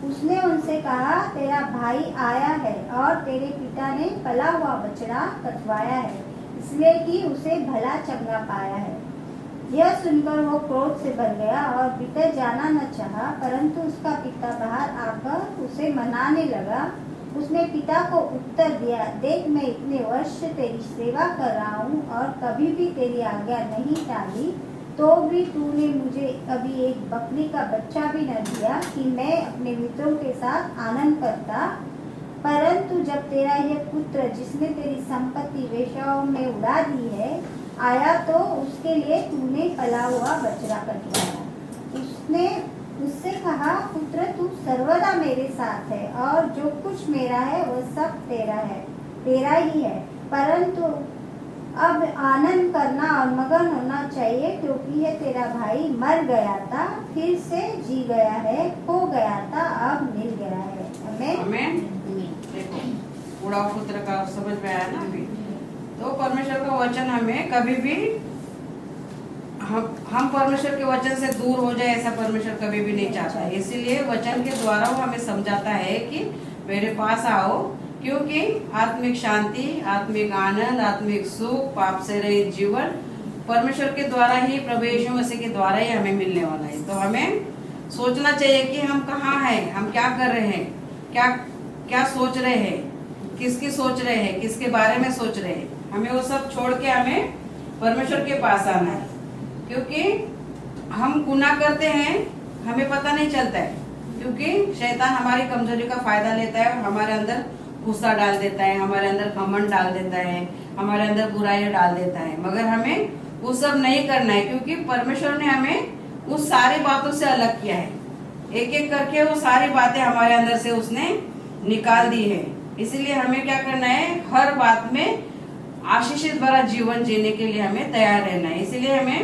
उसने उनसे कहा, तेरा भाई आया है और तेरे पिता ने पला हुआ बछड़ा कटवाया है, इसलिए कि उसे भला चंगा पाया है। यह सुनकर वो क्रोध से भर गया और भीतर जाना न चाहा। परंतु उसका पिता बाहर आकर उसे मनाने लगा। उसने पिता को उत्तर दिया, देख मैं इतने वर्ष से तेरी सेवा कर रहा हूँ और कभी भी तेरी आज्ञा नहीं टाली, तो भी तूने मुझे कभी एक बकरी का बच्चा भी न दिया कि मैं अपने मित्रों के साथ आनंद करता। परंतु जब तेरा यह पुत्र, जिसने तेरी संपत्ति वेश्याओं में उड़ा दी है, आया, तो उसके लिए तूने पला हुआ बछड़ा कटवाया। उसने उससे कहा, पुत्र तू सर्वदा मेरे साथ है और जो कुछ मेरा है वह सब तेरा ही है। परंतु अब आनंद करना और मगन होना चाहिए, क्योंकि यह तेरा भाई मर गया था, फिर से जी गया है, खो गया था, अब मिल गया है। आमेन। देखो बूढ़ा पुत्र का समझ में आया ना अभी। तो परमेश्वर का वचन हमें कभी भी हम परमेश्वर के वचन से दूर हो जाए, ऐसा परमेश्वर कभी भी नहीं चाहता है। इसीलिए वचन के द्वारा वो हमें समझाता है कि मेरे पास आओ, क्योंकि आत्मिक शांति, आत्मिक आनंद, आत्मिक सुख, पाप से रहित जीवन परमेश्वर के द्वारा ही, प्रभु यीशु मसीह के द्वारा ही हमें मिलने वाला है। तो हमें सोचना चाहिए कि हम कहाँ हैं, हम क्या कर रहे हैं, क्या सोच रहे हैं, किसकी सोच रहे हैं, किसके बारे में सोच रहे हैं। हमें वो सब छोड़ के हमें परमेश्वर के पास आना है, क्योंकि हम गुनाह करते हैं, हमें पता नहीं चलता है, क्योंकि शैतान हमारी कमजोरी का फायदा लेता है, हमारे अंदर गुस्सा डाल देता है, हमारे अंदर घमंड डाल देता है, हमारे अंदर बुराइयां डाल देता है। मगर हमें वो सब नहीं करना है, क्योंकि परमेश्वर ने हमें उस सारी बातों से अलग किया है। एक एक करके वो सारी बातें हमारे अंदर से उसने निकाल दी है। इसीलिए हमें क्या करना है, हर बात में आशीषित भरा जीवन जीने के लिए हमें तैयार रहना है। इसीलिए हमें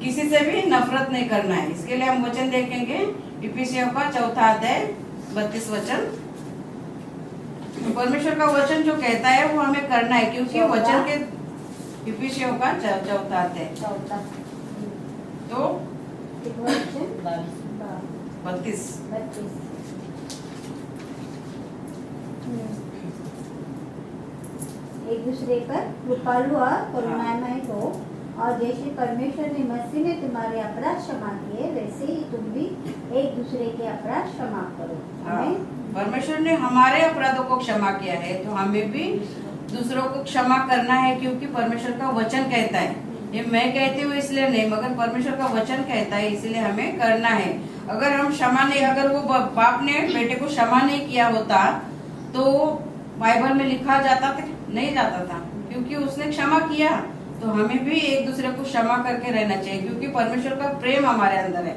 किसी से भी नफरत नहीं करना है। इसके लिए हम वचन देखेंगे इफिसियों का 4 अध्याय 32 वचन। तो परमेश्वर का वचन जो कहता है वो हमें करना है, क्योंकि वचन के इफिसियों का 4 अध्याय तो 32 एक दूसरे पर कृपालु और करुणामय हो, और जैसे परमेश्वर ने मसीह में तुम्हारे अपराध क्षमा किए, वैसे ही तुम भी एक दूसरे के अपराध क्षमा करो। परमेश्वर ने हमारे अपराधों को क्षमा किया है, तो हमें भी दूसरों को क्षमा करना है, क्योंकि परमेश्वर का वचन कहता है। ये मैं कहती हूँ इसलिए नहीं, मगर परमेश्वर का वचन कहता है, इसलिए हमें करना है। अगर हम क्षमा नहीं, अगर वो बाप ने बेटे को क्षमा नहीं किया होता तो बाइबल में लिखा जाता था नहीं जाता था, क्योंकि उसने क्षमा किया। तो हमें भी एक दूसरे को क्षमा करके रहना चाहिए, क्योंकि परमेश्वर का प्रेम हमारे अंदर है।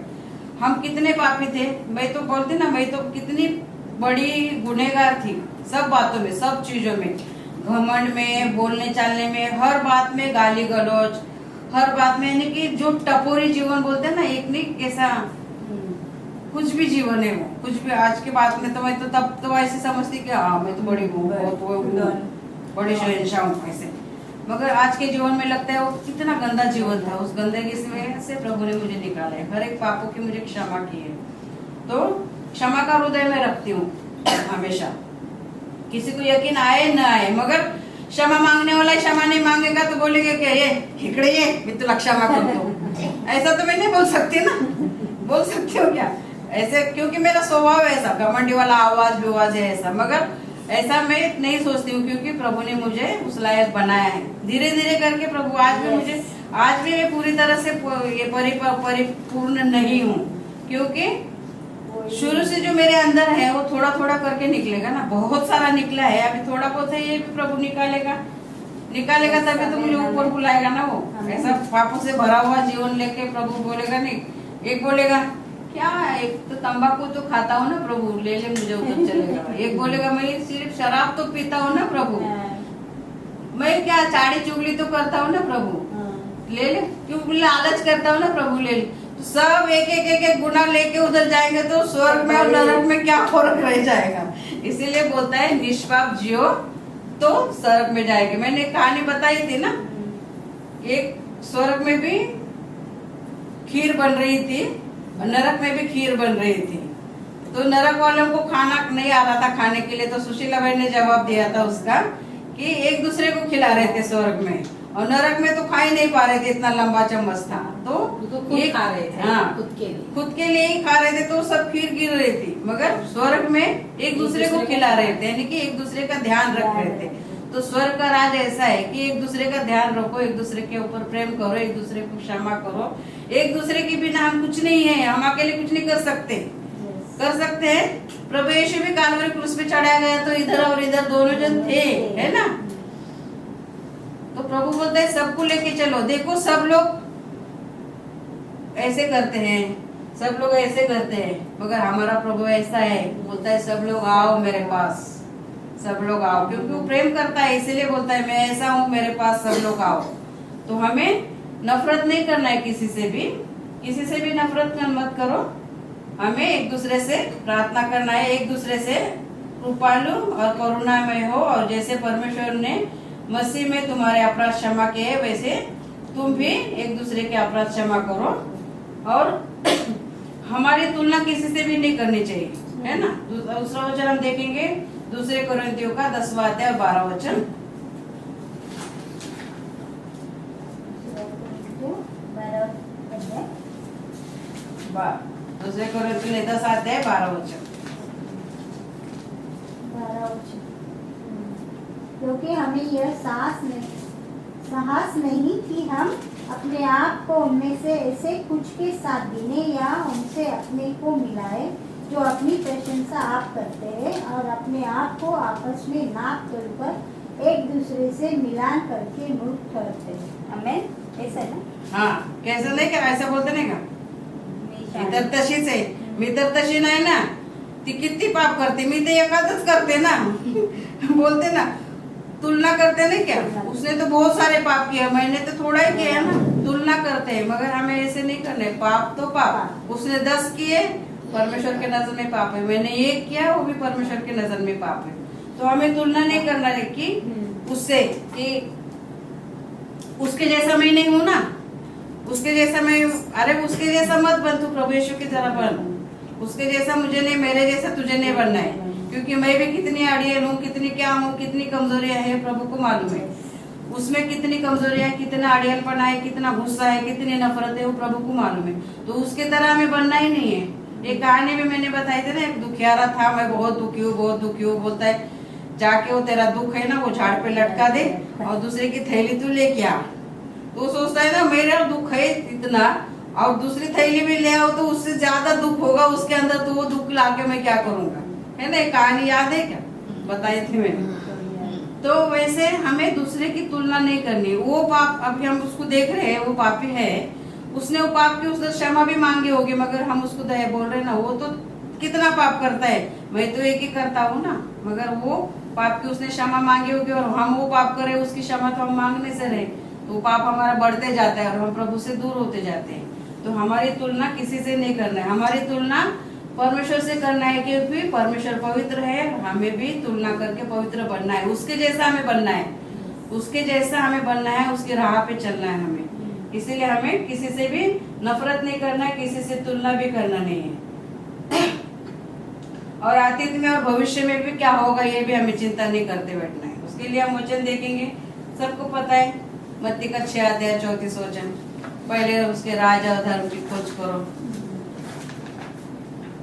हम कितने पापी थे, मैं तो बोलती ना, मैं तो कितनी बड़ी गुनहगार थी, सब बातों में, सब चीजों में, घमंड में, बोलने चालने में, हर बात में गाली गलौज, हर बात में, यानी कि जो टपोरी जीवन बोलते हैं ना, एक नहीं कैसा कुछ भी जीवन है वो, कुछ भी। आज के बात में तो मैं तो तब तो ऐसे समझती कि हाँ मैं तो बड़ी बड़ी शहंशाह हूँ ऐसे, मगर आज के जीवन में लगता है वो कितना गंदा जीवन था। उस गंदगी से प्रभु ने मुझे निकाला है, हर एक पापों की मुझे क्षमा की है। तो क्षमा का हृदय में रखती हूँ हमेशा, किसी को यकीन आए न आए, मगर क्षमा मांगने वाला क्षमा नहीं मांगेगा तो बोलेंगे कि ये हिकड़े ये मैं तो क्षमा कर दो। ऐसा तो मैं नहीं बोल सकती ना, बोल सकती हूँ क्या ऐसे, क्योंकि मेरा स्वभाव ऐसा घमंडी वाला आवाज विवाज है ऐसा, मगर ऐसा मैं नहीं सोचती हूँ, क्योंकि प्रभु ने मुझे उस लायक बनाया है। धीरे धीरे करके प्रभु आज भी मुझे आज भी मैं पूरी तरह से ये परिपूर्ण नहीं हूँ, क्योंकि शुरू से जो मेरे अंदर है वो थोड़ा थोड़ा करके निकलेगा ना। बहुत सारा निकला है, अभी थोड़ा बहुत है, ये भी प्रभु निकालेगा तभी तो मुझे ऊपर बुलाएगा ना। वो ऐसा पापों से भरा हुआ जीवन लेके प्रभु बोलेगा नहीं। एक बोलेगा क्या, एक तो तंबाकू तो खाता हूँ ना प्रभु, ले ले मुझे उधर चलेगा। एक बोलेगा मैं सिर्फ शराब तो पीता हूँ ना प्रभु, मैं क्या चाड़ी चुगली तो करता हूँ ना प्रभु, ले ले। क्यों लालच करता हूँ ना प्रभु, ले ले। तो सब एक गुना लेके उधर जाएंगे तो स्वर्ग में और नरक में क्या फर्क रह जाएगा। इसीलिए बोलता है निष्पाप जियो तो स्वर्ग में जाएंगे। मैंने कहानी बताई थी ना, एक स्वर्ग में भी खीर बन रही थी और नरक में भी खीर बन रही थी। तो नरक वालों को खाना नहीं आ रहा था खाने के लिए, तो सुशीला बहन ने जवाब दिया था उसका कि एक दूसरे को खिला रहे थे स्वर्ग में, और नरक में तो खा ही नहीं पा रहे थे, इतना लंबा चम्मच था। तो ये खा रहे थे, हाँ, खुद के लिए ही खा रहे थे, तो सब खीर गिर रही थी। मगर स्वर्ग में एक दूसरे को खिला रहे थे, यानी कि एक दूसरे का ध्यान रख रहे थे। तो स्वर्ग का राज ऐसा है कि एक दूसरे का ध्यान रखो, एक दूसरे के ऊपर प्रेम करो, एक दूसरे को क्षमा करो। एक दूसरे के बिना हम कुछ नहीं है, हम अकेले कुछ नहीं कर सकते। कर सकते हैं, प्रभु यीशु भी कालवरी क्रूस पे चढ़ाया गया तो इधर और इधर दोनों जन थे, है ना। तो प्रभु बोलता है सबको लेके चलो। देखो सब लोग ऐसे करते हैं, सब लोग ऐसे करते हैं, मगर हमारा प्रभु ऐसा है, बोलता है सब लोग आओ मेरे पास, सब लोग आओ। क्योंकि वो प्रेम करता है, इसीलिए बोलता है मैं ऐसा हूँ, मेरे पास सब लोग आओ। तो हमें नफरत नहीं करना है किसी से भी नफरत मत करो। हमें एक दूसरे से प्रार्थना करना है, एक दूसरे से कृपालु और करुणामय हो, और जैसे परमेश्वर ने मसीह में तुम्हारे अपराध क्षमा किए, वैसे तुम भी एक दूसरे के अपराध क्षमा करो। और हमारी तुलना किसी से भी नहीं करनी चाहिए, है ना। दूसरा वचन हम देखेंगे, दूसरे कोरिन्थियों का 10वां अध्याय और 12वां वचन। दूसरे कोरिन्थियों 10 अध्याय 12 वचन। क्योंकि हमें यह साहस नहीं कि हम अपने आप को उनमें से ऐसे कुछ के साथ गिने या उनसे अपने को मिलाए जो अपनी प्रशंसा आप करते हैं, और अपने आप को आपस में नाप तोल कर एक दूसरे से मिलान करके मूर्ख ठहरते हैं। हमें ऐसा ना, हाँ कैसा नहीं, क्या ऐसा बोलते नहीं का, मी तर तशी नाही ना, ती किती पाप करते, मी ते एखादच करते ना बोलते ना, तुलना करते नहीं क्या। उसने तो बहुत सारे पाप किया, मैंने तो थोड़ा ही किया ना। तुलना करते हैं, मगर हमें ऐसे नहीं करने। पाप तो पाप, उसने 10 किए, परमेश्वर के नजर में पाप है। मैंने 1 किया, वो भी परमेश्वर के नजर में पाप है। तो हमें तुलना नहीं करना है कि उससे, कि उसके जैसा मैं नहीं हूँ ना, उसके जैसा मैं, अरे उसके जैसा मत बन तू, प्रभु यीशु की तरह बन। उसके जैसा मुझे नहीं, मेरे जैसा तुझे नहीं बनना है, क्योंकि मैं भी कितनी अड़ियल हूँ, कितनी क्या हूँ, कितनी कमजोरियां हैं, प्रभु को मालूम है। उसमें कितनी कमजोरियां है, कितना अड़ियलपना है, कितना गुस्सा है, कितनी नफरत है, वो प्रभु को मालूम है। तो उसके तरह हमें बनना ही नहीं है। एक कहानी में मैंने बताई थी ना, एक दुखियारा था, मैं बहुत दुखी हूँ, बहुत दुखी हूँ। बोलता है जाके वो तेरा दुख है ना वो झाड़ पे लटका दे और दूसरे की थैली तू लेके आ। तो सोचता है ना मेरा दुख है इतना, और दूसरी थैली में ले आओ तो उससे ज्यादा दुख होगा उसके अंदर, तो वो दुख लाके मैं क्या करूंगा, है ना। कहानी याद है क्या, बताई थी मैंने। तो वैसे हमें दूसरे की तुलना नहीं करनी। वो पाप अभी हम उसको देख रहे हैं, वो पापी है, उसने वो पाप की उसने क्षमा भी मांगी होगी, मगर हम उसको दया बोल रहे ना, वो तो कितना पाप करता है, मैं तो एक ही करता हूँ ना। मगर वो पाप की उसने क्षमा मांगी होगी, और हम वो पाप करें उसकी क्षमा तो हम मांगने से रहे, तो पाप हमारा बढ़ते जाता है और हम प्रभु से दूर होते जाते हैं। तो हमारी तुलना किसी से नहीं करना है, हमारी तुलना परमेश्वर से करना है, क्योंकि परमेश्वर पवित्र है। हमें भी तुलना करके पवित्र बनना है, उसके जैसा हमें बनना है, उसके जैसा हमें बनना है, उसकी राह पे चलना है हमें। इसीलिए हमें किसी से भी नफरत नहीं करना है, किसी से तुलना भी करना नहीं है। और अतीत में और भविष्य में भी क्या होगा ये भी हमें चिंता नहीं करते बैठना है। उसके लिए हम वचन देखेंगे, सबको पता है, मत्ती का 6 अध्याय 34 वचन। पहले उसके राज और धर्म की खोज करो,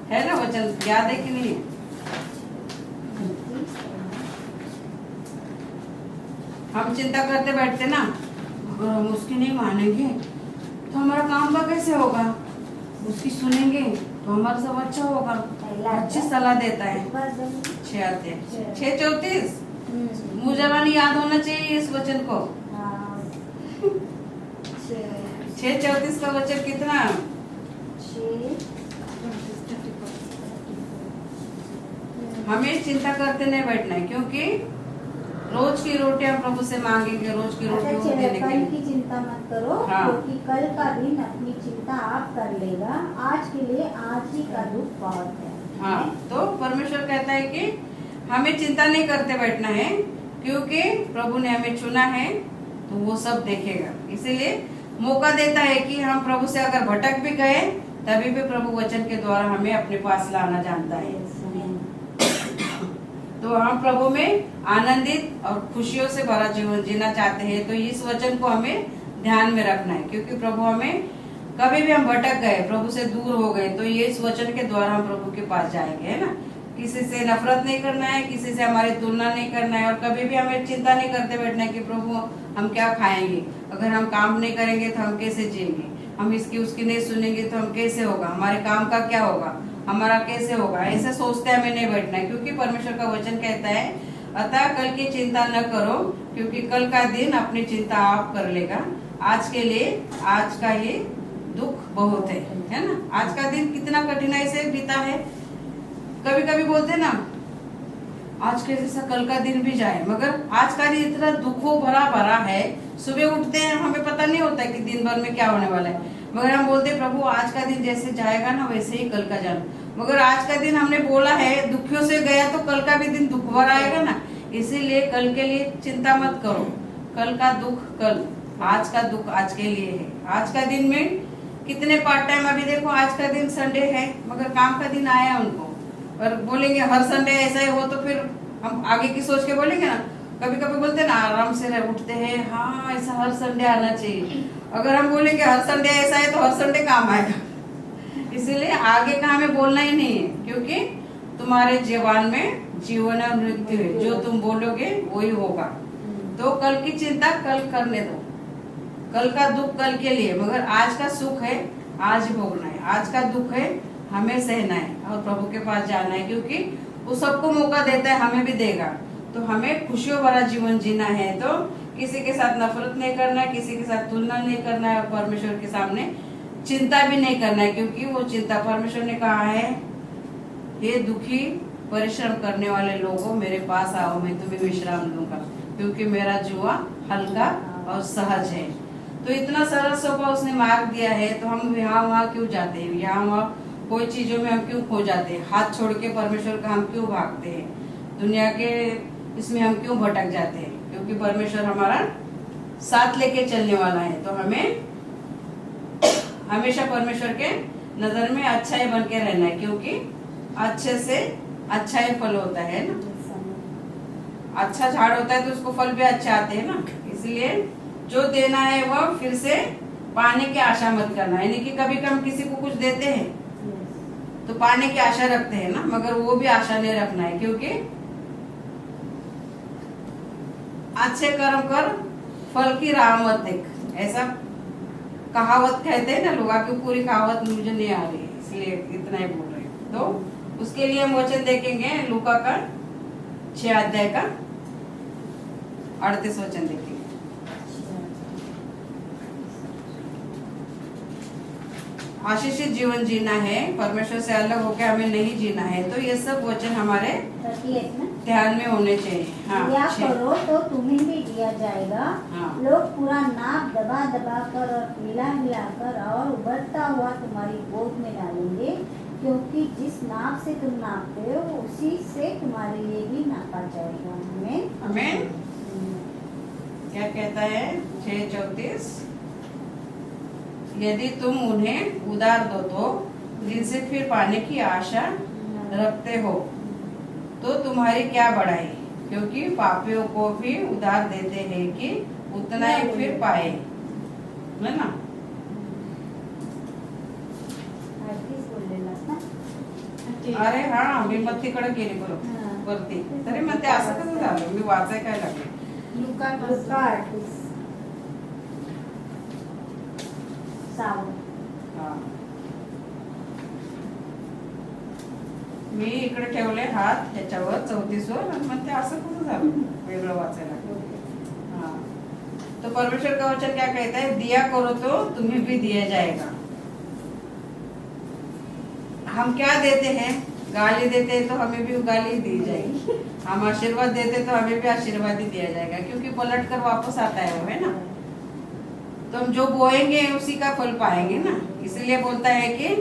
है ना वचन, याद है कि नहीं। हम चिंता करते बैठते ना, अगर हम उसकी नहीं मानेंगे तो हमारा काम का कैसे होगा, उसकी सुनेंगे तो हमारा सब अच्छा होगा। अच्छी सलाह देता है। 6:34 मुझे याद होना चाहिए इस वचन को। 6:34 का वचन कितना? हमें चिंता करते नहीं बैठना है, क्योंकि रोज की रोटी हम प्रभु से मांगेंगे, रोज की रोटी वो देने के कल लिए। की चिंता मत करो, हाँ। क्योंकि कल का दिन अपनी चिंता आप कर लेगा। आज के लिए आज ही का दुख बहुत है। हाँ, तो परमेश्वर कहता है कि हमें चिंता नहीं करते बैठना है, क्योंकि प्रभु ने हमें चुना है तो वो सब देखेगा। इसीलिए मौका देता है कि हम प्रभु से अगर भटक भी गए तभी भी प्रभु वचन के द्वारा हमें अपने पास लाना जानता है। तो हम प्रभु में आनंदित और खुशियों से भरा जीवन जीना चाहते हैं, तो इस वचन को हमें ध्यान में रखना है। क्योंकि प्रभु हमें कभी भी हम भटक गए, प्रभु से दूर हो गए, तो ये इस वचन के द्वारा हम प्रभु के पास जाएंगे, है ना। किसी से नफरत नहीं करना है, किसी से हमारी तुलना नहीं करना है, और कभी भी हमें चिंता नहीं करते बैठना है कि प्रभु हम क्या खाएंगे, अगर हम काम नहीं करेंगे तो हम कैसे जिएंगे, हम इसकी उसकी नहीं सुनेंगे तो हम कैसे होगा, हमारे काम का क्या होगा, हमारा कैसे होगा, ऐसे सोचते हमें नहीं बैठना है। क्योंकि परमेश्वर का वचन कहता है, अतः कल की चिंता न करो, क्योंकि कल का दिन अपनी चिंता आप कर लेगा। आज के लिए आज का ही दुख बहुत है ना। आज का दिन कितना कठिनाई से बीता है। कभी कभी बोलते ना, आज के जैसा कल का दिन भी जाए, मगर आज का दिन इतना दुखों भरा है। सुबह उठते हैं, हमें पता नहीं होता कि दिन भर में क्या होने वाला है, मगर हम बोलते प्रभु आज का दिन जैसे जाएगा ना वैसे ही कल का जाना। मगर आज का दिन हमने बोला है दुखियों से गया, तो कल का भी दिन दुख भरा आएगा ना। इसीलिए कल के लिए चिंता मत करो, कल का दुख कल, आज का दुख आज के लिए है। आज का दिन में कितने पार्ट टाइम, अभी देखो आज का दिन संडे है, मगर काम का दिन आया उनको, और बोलेंगे हर संडे ऐसा ही हो, तो फिर हम आगे की सोच के बोलेंगे ना। कभी कभी बोलते ना आराम से उठते हैं, हाँ ऐसा हर संडे आना चाहिए। अगर हम बोलेंगे हर संडे ऐसा है तो हर संडे काम आएगा। इसीलिए आगे का हमें बोलना ही नहीं है, क्योंकि तुम्हारे जीवन में जीवन और मृत्यु है, जो तुम बोलोगे वही होगा। तो कल की चिंता कल करने दो, कल का दुख कल के लिए, मगर आज का सुख है आज भोगना है, आज का दुख है हमें सहना है और प्रभु के पास जाना है। क्योंकि वो सबको मौका देता है, हमें भी देगा। तो हमें खुशियों भरा जीवन जीना है, तो किसी के साथ नफरत नहीं करना है, किसी के साथ तुलना नहीं करना है, और परमेश्वर के सामने चिंता भी नहीं करना है। क्योंकि वो चिंता, परमेश्वर ने कहा है, हे दुखी परिश्रम करने वाले लोगों मेरे पास आओ, मैं तुम्हें विश्राम दूंगा, क्योंकि मेरा जुआ हल्का और सहज है। तो इतना सरल सोपा उसने मार्ग दिया है, तो हम यहाँ वहाँ क्यों जाते हैं, यहाँ वहाँ कोई चीजों में हम क्यों खो जाते हैं, हाथ छोड़ के परमेश्वर का हम क्यों भागते हैं, दुनिया के इसमें हम क्यों भटक जाते हैं। क्योंकि परमेश्वर हमारा साथ लेके चलने वाला है। तो हमें हमेशा परमेश्वर के नजर में अच्छा ही बन के रहना है, क्योंकि अच्छे से अच्छा ही फल होता है ना। अच्छा झाड़ होता है तो उसको फल भी अच्छे आते हैं ना। इसलिए जो देना है वह फिर से पाने की आशा मत करना। यानी कि कभी हम किसी को कुछ देते हैं तो पाने की आशा रखते हैं ना, मगर वो भी आशा नहीं रखना है। क्योंकि अच्छे कर्म कर फल की राह मत देख, ऐसा कहावत कहते हैं ना लोग। आपकी पूरी कहावत मुझे नहीं आ रही है, इसलिए इतना ही बोल रहे हैं। तो उसके लिए हम वचन देखेंगे लूका का 6 अध्याय का 38 वचन देखेंगे। आशीषित जीवन जीना है, परमेश्वर से अलग होकर हमें नहीं जीना है। तो ये सब वचन हमारे ध्यान में होने चाहिए। हाँ, दिया करो तो तुम्हें भी दिया जाएगा। हाँ। लोग पूरा नाप दबा दबा कर और हिला हिला कर और उबलता हुआ तुम्हारी गोद में डालेंगे, क्योंकि जिस नाप से तुम नापते हो उसी से तुम्हारे लिए भी नापा जाएगा। हमें क्या कहता है 6:34, यदि तुम उन्हें उधार दो तो जिनसे फिर पाने की आशा रखते हो तो तुम्हारी क्या बढ़ाई, क्योंकि पापियों को भी उधार देते हैं कि उतना ही फिर पाए, है ना। अरे हाँ, मी मग तिकडे गेली बरोबर वरती, तरी मग ते असं कसं झालं, मी वाचाय काय लागले। लुका 38 सावं. हा. मी इकडे ठेवले हात त्याच्यावर 34 वर आणि मग ते असं कुठं झालं वेगळं वाचायला. हाँ, तो परमेश्वर का वचन क्या कहता है, दिया करो तो तुम्हें भी दिया जाएगा. हम क्या देते हैं, गाली देते हैं तो हमें भी गाली दी जाएगी, हम आशीर्वाद देते तो हमें भी आशीर्वाद ही दिया जाएगा, क्योंकि पलट कर वापस आता है वो, है ना. तो हम जो बोएंगे उसी का फल पाएंगे ना. इसलिए बोलता है कि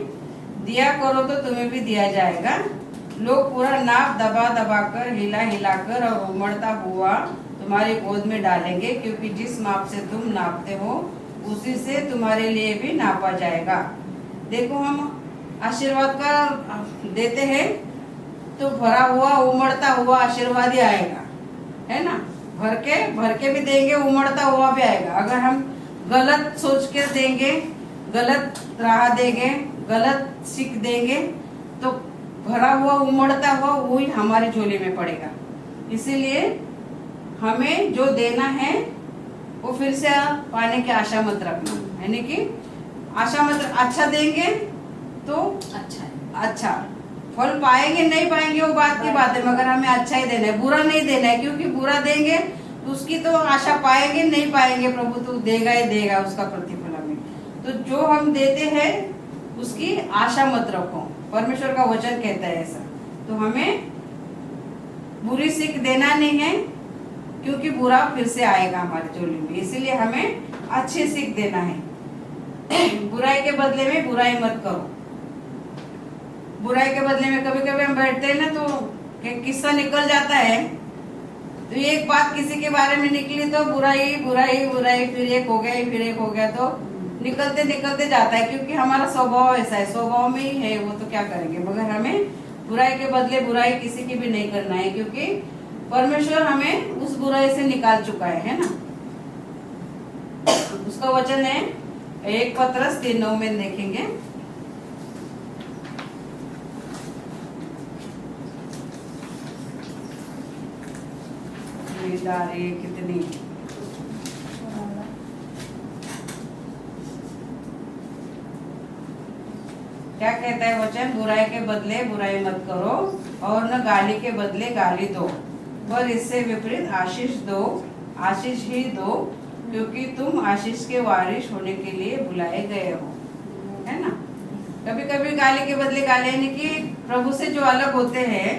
दिया करो तो तुम्हें भी दिया जाएगा. लोग पूरा नाप दबा दबा कर, हिला हिला कर और उमड़ता हुआ तुम्हारी गोद में डालेंगे, क्योंकि जिस माप से तुम नापते हो उसी से तुम्हारे लिए भी नापा जाएगा. देखो, हम आशीर्वाद का देते हैं तो भरा हुआ उमड़ता हुआ आशीर्वाद ही आएगा, है ना. भर के भी देंगे, उमड़ता हुआ भी आएगा. अगर हम गलत सोच के देंगे, गलत राह देंगे, गलत सीख देंगे तो भरा हुआ उमड़ता हुआ वही हमारी झोली में पड़ेगा. इसीलिए हमें जो देना है वो फिर से पाने की आशा मत रखना, यानी कि आशा मत. अच्छा देंगे तो अच्छा है. अच्छा फल पाएंगे, नहीं पाएंगे वो बात की बात है, मगर हमें अच्छा ही देना है, बुरा नहीं देना है. क्योंकि बुरा देंगे तो उसकी तो आशा पाएंगे नहीं पाएंगे, प्रभु तो देगा ही देगा उसका प्रतिफल हमें. तो जो हम देते हैं उसकी आशा मत रखो, परमेश्वर का वचन कहता है ऐसा. तो हमें बुरी सीख देना नहीं है, क्योंकि बुरा फिर से आएगा हमारे झोली में. इसीलिए हमें अच्छी सीख देना है. बुराई के बदले में बुराई मत करो. बुराई के बदले में कभी कभी हम बैठते हैं ना तो एक किस्सा निकल जाता है, तो एक बात किसी के बारे में निकली तो बुराई बुराई बुराई, फिर एक हो गया फिर एक हो गया, तो निकलते निकलते जाता है. क्योंकि हमारा स्वभाव ऐसा है, स्वभाव में ही है वो, तो क्या करेंगे. मगर हमें बुराई के बदले बुराई किसी की भी नहीं करना है, क्योंकि परमेश्वर हमें उस बुराई से निकाल चुका है ना. उसका वचन है 1 पत्रस 3:9 में देखेंगे. कितनी क्या कहता है वचन, बुराई के बदले बुराई मत करो और न गाली के बदले गाली दो, पर इससे विपरीत आशीष दो, आशीष ही दो, क्योंकि तुम आशीष के वारिस होने के लिए बुलाए गए हो, है ना. कभी कभी गाली के बदले गाली, यानी कि प्रभु से जो अलग होते हैं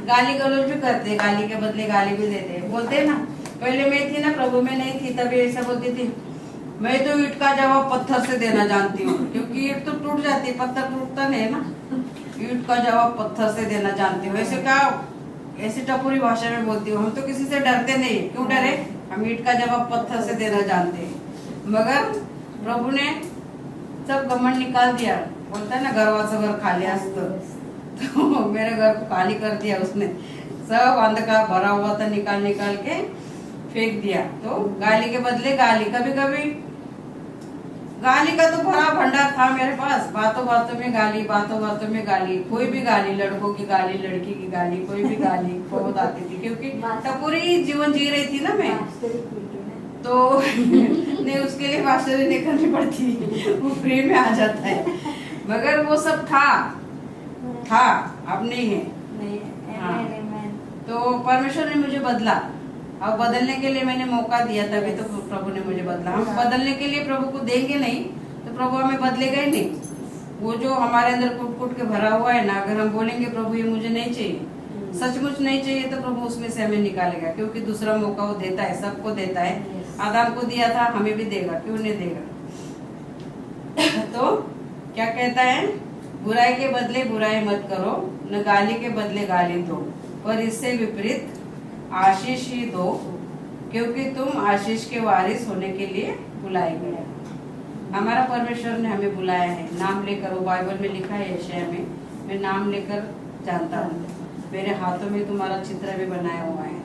गाली गलौज भी करते, गाली के बदले गाली भी देते. बोलते ना, पहले मैं थी ना प्रभु में नहीं थी तभी ऐसा बोलती थी, मैं तो ईंट का जवाब पत्थर से देना जानती हूँ, क्योंकि ईंट तो टूट जाती, पत्थर टूटता नहीं ना. ईंट का जवाब पत्थर से देना जानती हूँ. ऐसे का ऐसी टपुरी भाषा में बोलती हूँ. हम तो किसी से डरते नहीं, क्यों डरे, हम ईंट का जवाब पत्थर से देना जानते हैं. मगर प्रभु ने सब घमंड निकाल दिया. बोलता है ना, गर्वाचं घर खाली असतं, तो मेरे घर को खाली कर दिया उसने. सब अंधकार भरा हुआ था, निकाल निकाल के फेंक दिया. तो गाली के बदले गाली. कभी कभी गाली का तो भरा भंडार था मेरे पास, बातों बातों में गाली, बातों बातों में गाली, कोई भी गाली, लड़कों की गाली, लड़की की गाली, कोई भी गाली बहुत आती थी. क्योंकि टपूरी जीवन जी रही थी ना मैं, तो नहीं उसके लिए मास्टरी नहीं करनी पड़ती, वो फ्री में आ जाता है. मगर वो सब था, अब नहीं है. हाँ. तो परमेश्वर ने मुझे बदला, अब बदलने के लिए मैंने मौका दिया, तभी तो प्रभु ने मुझे बदला. हम बदलने के लिए प्रभु को देंगे नहीं तो प्रभु हमें बदलेगा ही नहीं. वो जो हमारे अंदर कुट कुट के भरा हुआ है ना, अगर हम बोलेंगे प्रभु ये मुझे नहीं चाहिए, सचमुच नहीं चाहिए, तो प्रभु उसमें से हमें निकालेगा. क्योंकि दूसरा मौका वो देता है, सबको देता है. आदम को दिया था, हमें भी देगा, क्यों नहीं देगा. तो क्या कहता है, बुराई के बदले बुराई मत करो, न गाली के बदले गाली दो, पर इससे विपरीत आशीष ही दो, क्योंकि तुम आशीष के वारिस होने के लिए बुलाए गए. हमारा परमेश्वर ने हमें बुलाया है नाम लेकर. वो बाइबल में लिखा है यशायाह में, मैं नाम लेकर जानता हूँ, मेरे हाथों में तुम्हारा चित्र भी बनाया हुआ है.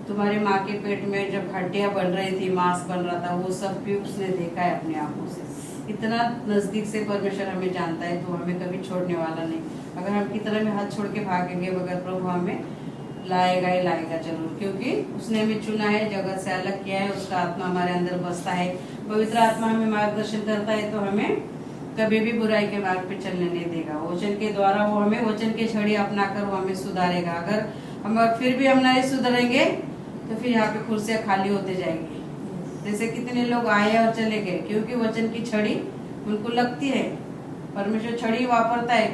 तुम्हारी माँ के पेट में जब हड्डियाँ बन रही थी, मांस बन रहा था, वो सब भी उसने देखा है अपनी आंखों से. इतना नजदीक से परमेश्वर हमें जानता है, तो हमें कभी छोड़ने वाला नहीं. अगर हम कितना में हाथ छोड़ के भागेंगे, मगर प्रभु हमें लाएगा ही लाएगा जरूर, क्योंकि उसने हमें चुना है, जगत से अलग किया है. उसका आत्मा हमारे अंदर बसता है, पवित्र आत्मा हमें मार्गदर्शन करता है, तो हमें कभी भी बुराई के मार्ग पे चलने नहीं देगा। वचन के द्वारा वो हमें वचन की छड़ी अपनाकर वो हमें सुधारेगा। अगर हम फिर भी हम नहीं सुधरेंगे तो फिर यहाँ पे कुर्सियां खाली होते जाएंगी। जैसे कितने लोग आए और चले गए, क्योंकि वचन की छड़ी उनको लगती है। परमेश्वर छड़ी वापरता है।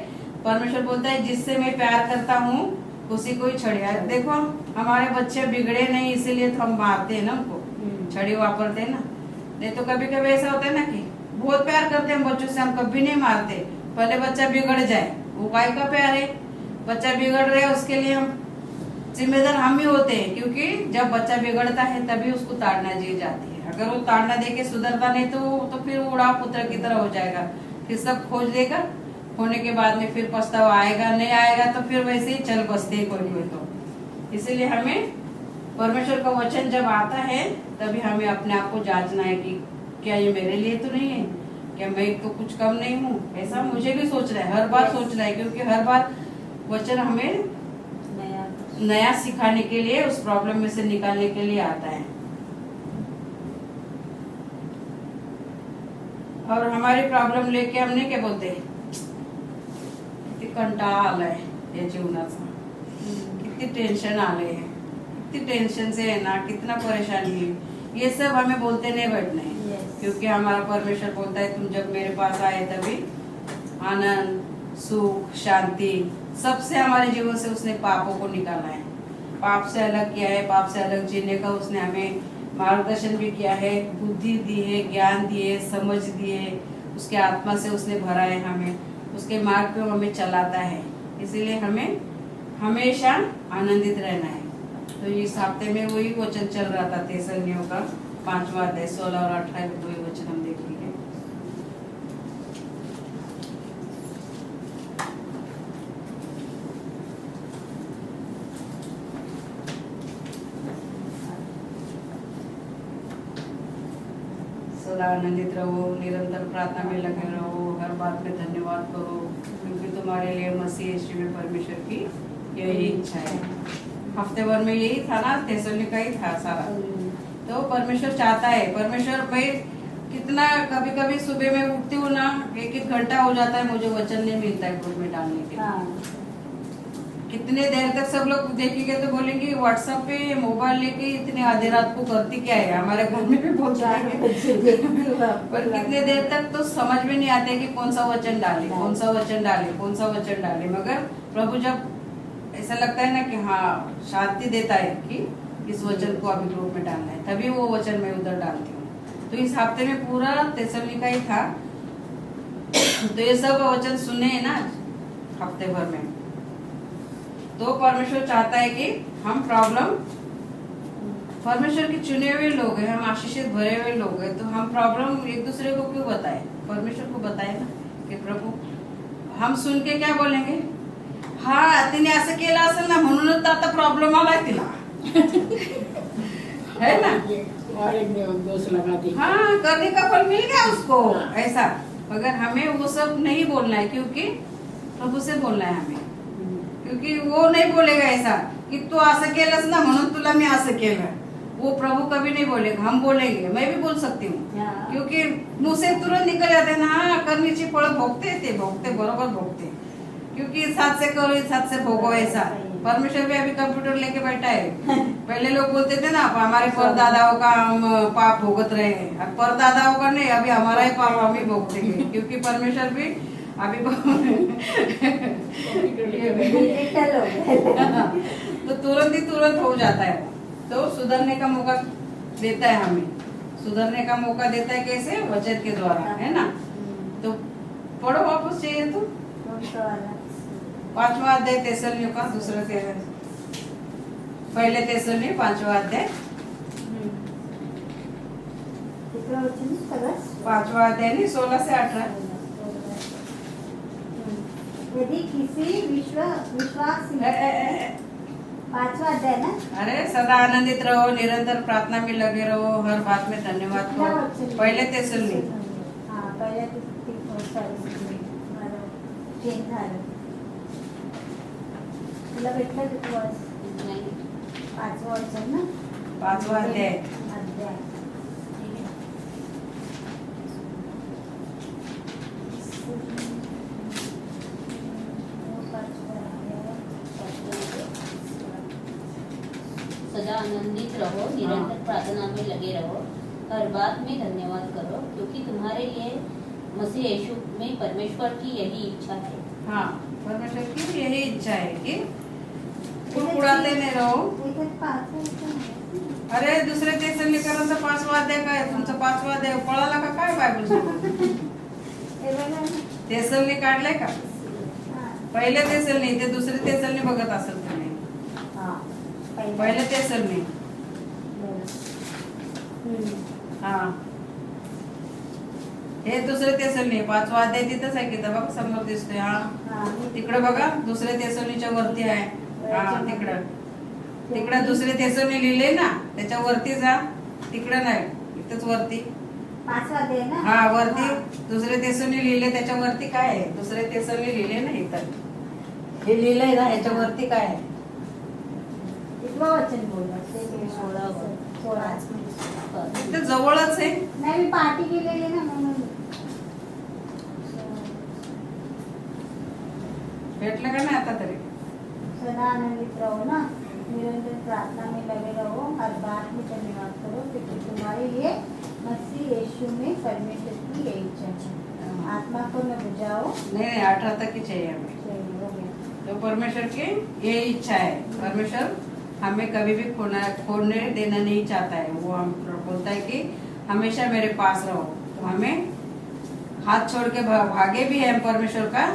परमेश्वर बोलता है जिससे मैं प्यार करता हूँ उसी को ही छड़ी। देखो हमारे बच्चे बिगड़े नहीं इसीलिए तो हम मारते हैं ना, उनको छड़ी वापरते हैं ना। नहीं तो कभी कभी ऐसा होता है ना कि बहुत प्यार करते हैं बच्चों से, हम कभी नहीं मारते। पहले बच्चा बिगड़ जाए, वो काय का प्यार है। बच्चा बिगड़ रहे उसके लिए हम जिम्मेदार हम ही होते हैं, क्योंकि जब बच्चा बिगड़ता है तभी उसको ताड़ना दी जाती है। अगर वो ताड़ना दे के सुधरता नहीं तो फिर वो उड़ा पुत्र की तरह हो जाएगा, फिर सब खोज लेगा। होने के बाद में फिर पछतावा आएगा, नहीं आएगा तो फिर वैसे ही चल बसते हैं कोई कोई तो। इसीलिए हमें परमेश्वर का वचन जब आता है तभी हमें अपने आप को जांचना है कि क्या ये मेरे लिए तो नहीं है, क्या मैं तो कुछ कम नहीं हूँ। ऐसा मुझे भी सोचना है, हर बार सोचना है, क्योंकि हर बार वचन हमें नया सिखाने के लिए, उस प्रॉब्लम में से निकालने के लिए आता है। और हमारी प्रॉब्लम लेके हमने क्या बोलते हैं, किती कंटाळा आलाय या जीवनाचा, कितनी टेंशन आले है, कितनी टेंशन से है ना, कितना परेशानी है, ये सब हमें बोलते नहीं बैठना है। क्योंकि हमारा परमेश्वर बोलता है तुम जब मेरे पास आए तभी आनंद, सुख, शांति सबसे हमारे जीवन से उसने पापों को निकाला है। पाप से अलग किया है, पाप से अलग जीने का उसने हमें मार्गदर्शन भी किया है, बुद्धि दी है, ज्ञान दिए, समझ दिए, उसके आत्मा से उसने भरा है हमें, उसके मार्ग पे हमें चलाता है। इसीलिए हमें हमेशा आनंदित रहना है। तो इस हफ्ते में वही वचन चल रहा था, तेसलियों का 5वां अध्याय 16 और 18 के वही वचन हम देख लिए। सदा आनंदित रहो, निरंतर प्रार्थना में लगे रहो, हर बात में धन्यवाद करो, क्योंकि तुम्हारे लिए मसीह यीशु में परमेश्वर की यही इच्छा है। हफ्ते भर में यही था ना, तेसलियों का ही था सारा। तो परमेश्वर चाहता है, परमेश्वर भाई कितना कभी कभी सुबह में उठती हूँ ना, 1-1 घंटा हो जाता है, मुझे वचन नहीं मिलता है ग्रुप में डालने के लिए। कितने देर तक सब लोग देखेंगे तो बोलेंगे व्हाट्सएप पे मोबाइल लेके इतने आधी रात को करती क्या है, हमारे घर में भी बहुत पर कितने देर तक तो समझ में नहीं आते कि कौन सा वचन डाले, कौन सा वचन डाले, कौन सा वचन डाले। मगर प्रभु जब ऐसा लगता है ना कि हाँ शांति देता है कि इस वचन को अभी ग्रुप में डालना है, तभी वो वचन मैं उधर डालती हूँ। तो इस हफ्ते में पूरा तेसलिका ही था। तो ये सब वचन सुने है ना हफ्ते भर में, तो परमेश्वर चाहता है कि हम परमेश्वर के चुने हुए लोग हैं, हम आशीषित भरे हुए लोग हैं, तो हम प्रॉब्लम एक दूसरे को क्यों बताएं, परमेश्वर को बताए ना कि प्रभु हम सुन के क्या बोलेंगे, हा तिने असं केलं असेल ना म्हणूनच आता प्रॉब्लेम आलाय तिला है ना, और एक दोष लगा दी। हाँ करने का फल मिल गया उसको ऐसा। मगर हमें वो सब नहीं बोलना है, क्योंकि प्रभु से बोलना है हमें, क्योंकि वो नहीं बोलेगा ऐसा कि तू असं केलंस ना म्हणून तुला मी असं केलं, वो प्रभु कभी नहीं बोलेगा, हम बोलेंगे। मैं भी बोल सकती हूँ, क्योंकि मुंह से तुरंत निकल जाते ना, हाँ करनीची फळं भोगते, ते भोगते बरोबर भोगते, क्योंकि इस हाथ से करो इस हाथ से भोगो ऐसा। परमेश्वर भी अभी कंप्यूटर लेके बैठा है। पहले लोग बोलते थे ना हमारे परदादाओं का हम पाप भोगत रहे हैं, अब परदादाओं का नहीं, अभी हमारा ही पाप हम ही भोगते हैं, क्योंकि परमेश्वर भी अभी तो तुरंत हो जाता है। तो सुधरने का मौका देता है हमें, सुधरने का मौका देता है कैसे, वचन के द्वारा, है ना। तो पढ़ो वापस चाहिए तो 5वां अध्याय तेसलियों का, दूसरा पहले तेसलियों 5वां अध्याय, 5वां अध्याय नहीं 16 से 18। यदि किसी विश्वास 5वां अध्याय ना, अरे सदा आनंदित रहो, निरंतर प्रार्थना में लगे रहो, हर बात में धन्यवाद करो। पहले तेसलियों, हाँ पहले चेंज झालं तुला भेटलं की तू आज 5वां वचन ना, 5वां अध्याय सदा आनंदित रहो, निरंतर प्रार्थना में लगे रहो, हर बात में धन्यवाद करो, क्योंकि तुम्हारे लिए मसीह यीशु में परमेश्वर की यही इच्छा है। हाँ, परमेश्वर की यही इच्छा है कि कुड़कुड़ाते नहीं रहो। अरे दुसरे तेसलोनिकरांचा 5वा अध्याय काय, तुमचा 5वा अध्याय पळाला का काय बायबल? तेसलोनी काढलंय का? पहिले तेसलोनी, ते दुसरे तेसलोनी बघत असेल तुम्ही. पहिले तेसलोनी. हा, हे दुसरे तेसलोनी 5वा अध्याय तिथंच आहे की बघा, समोर दिसतोय. हा, तिकडे बघा, दुसरे तेसलोनीच्या वरती आहे. हा, तिकडं दुसरे तेसलोनी लिहिले ना, त्याच्या वरती जा. तिकडं नाही, इथंच वरती. 5वा अध्याय ना? हा, वरती दुसरे तेसलोनी लिहिले, त्याच्या वरती काय आहे? दुसरे तेसलोनी लिहिले ना इथं. हे लिहिलंय ना, याच्या वरती काय आहे? वचन बोलला 16. इथं जवळच आहे. नाही, मी पार्टी केलेली ना म्हणून. भेटलं का नाही आता तरी? सदा आनंदित रहो ना, निरंतर प्रार्थना में लगे रहो, हर बात में धन्यवाद करो, क्योंकि तुम्हारे लिए मसीह यीशु में परमेश्वर की यही इच्छा है। आत्मा को न बुझाओ। नहीं, 18 तक ही चाहिए हमें. हो गया। तो परमेश्वर की ये इच्छा है. परमेश्वर हमें कभी भी खोने देना नहीं चाहता है. वो हम बोलता है कि हमेशा मेरे पास रहो. तो हमें हाथ छोड़ के भागे भी है परमेश्वर का,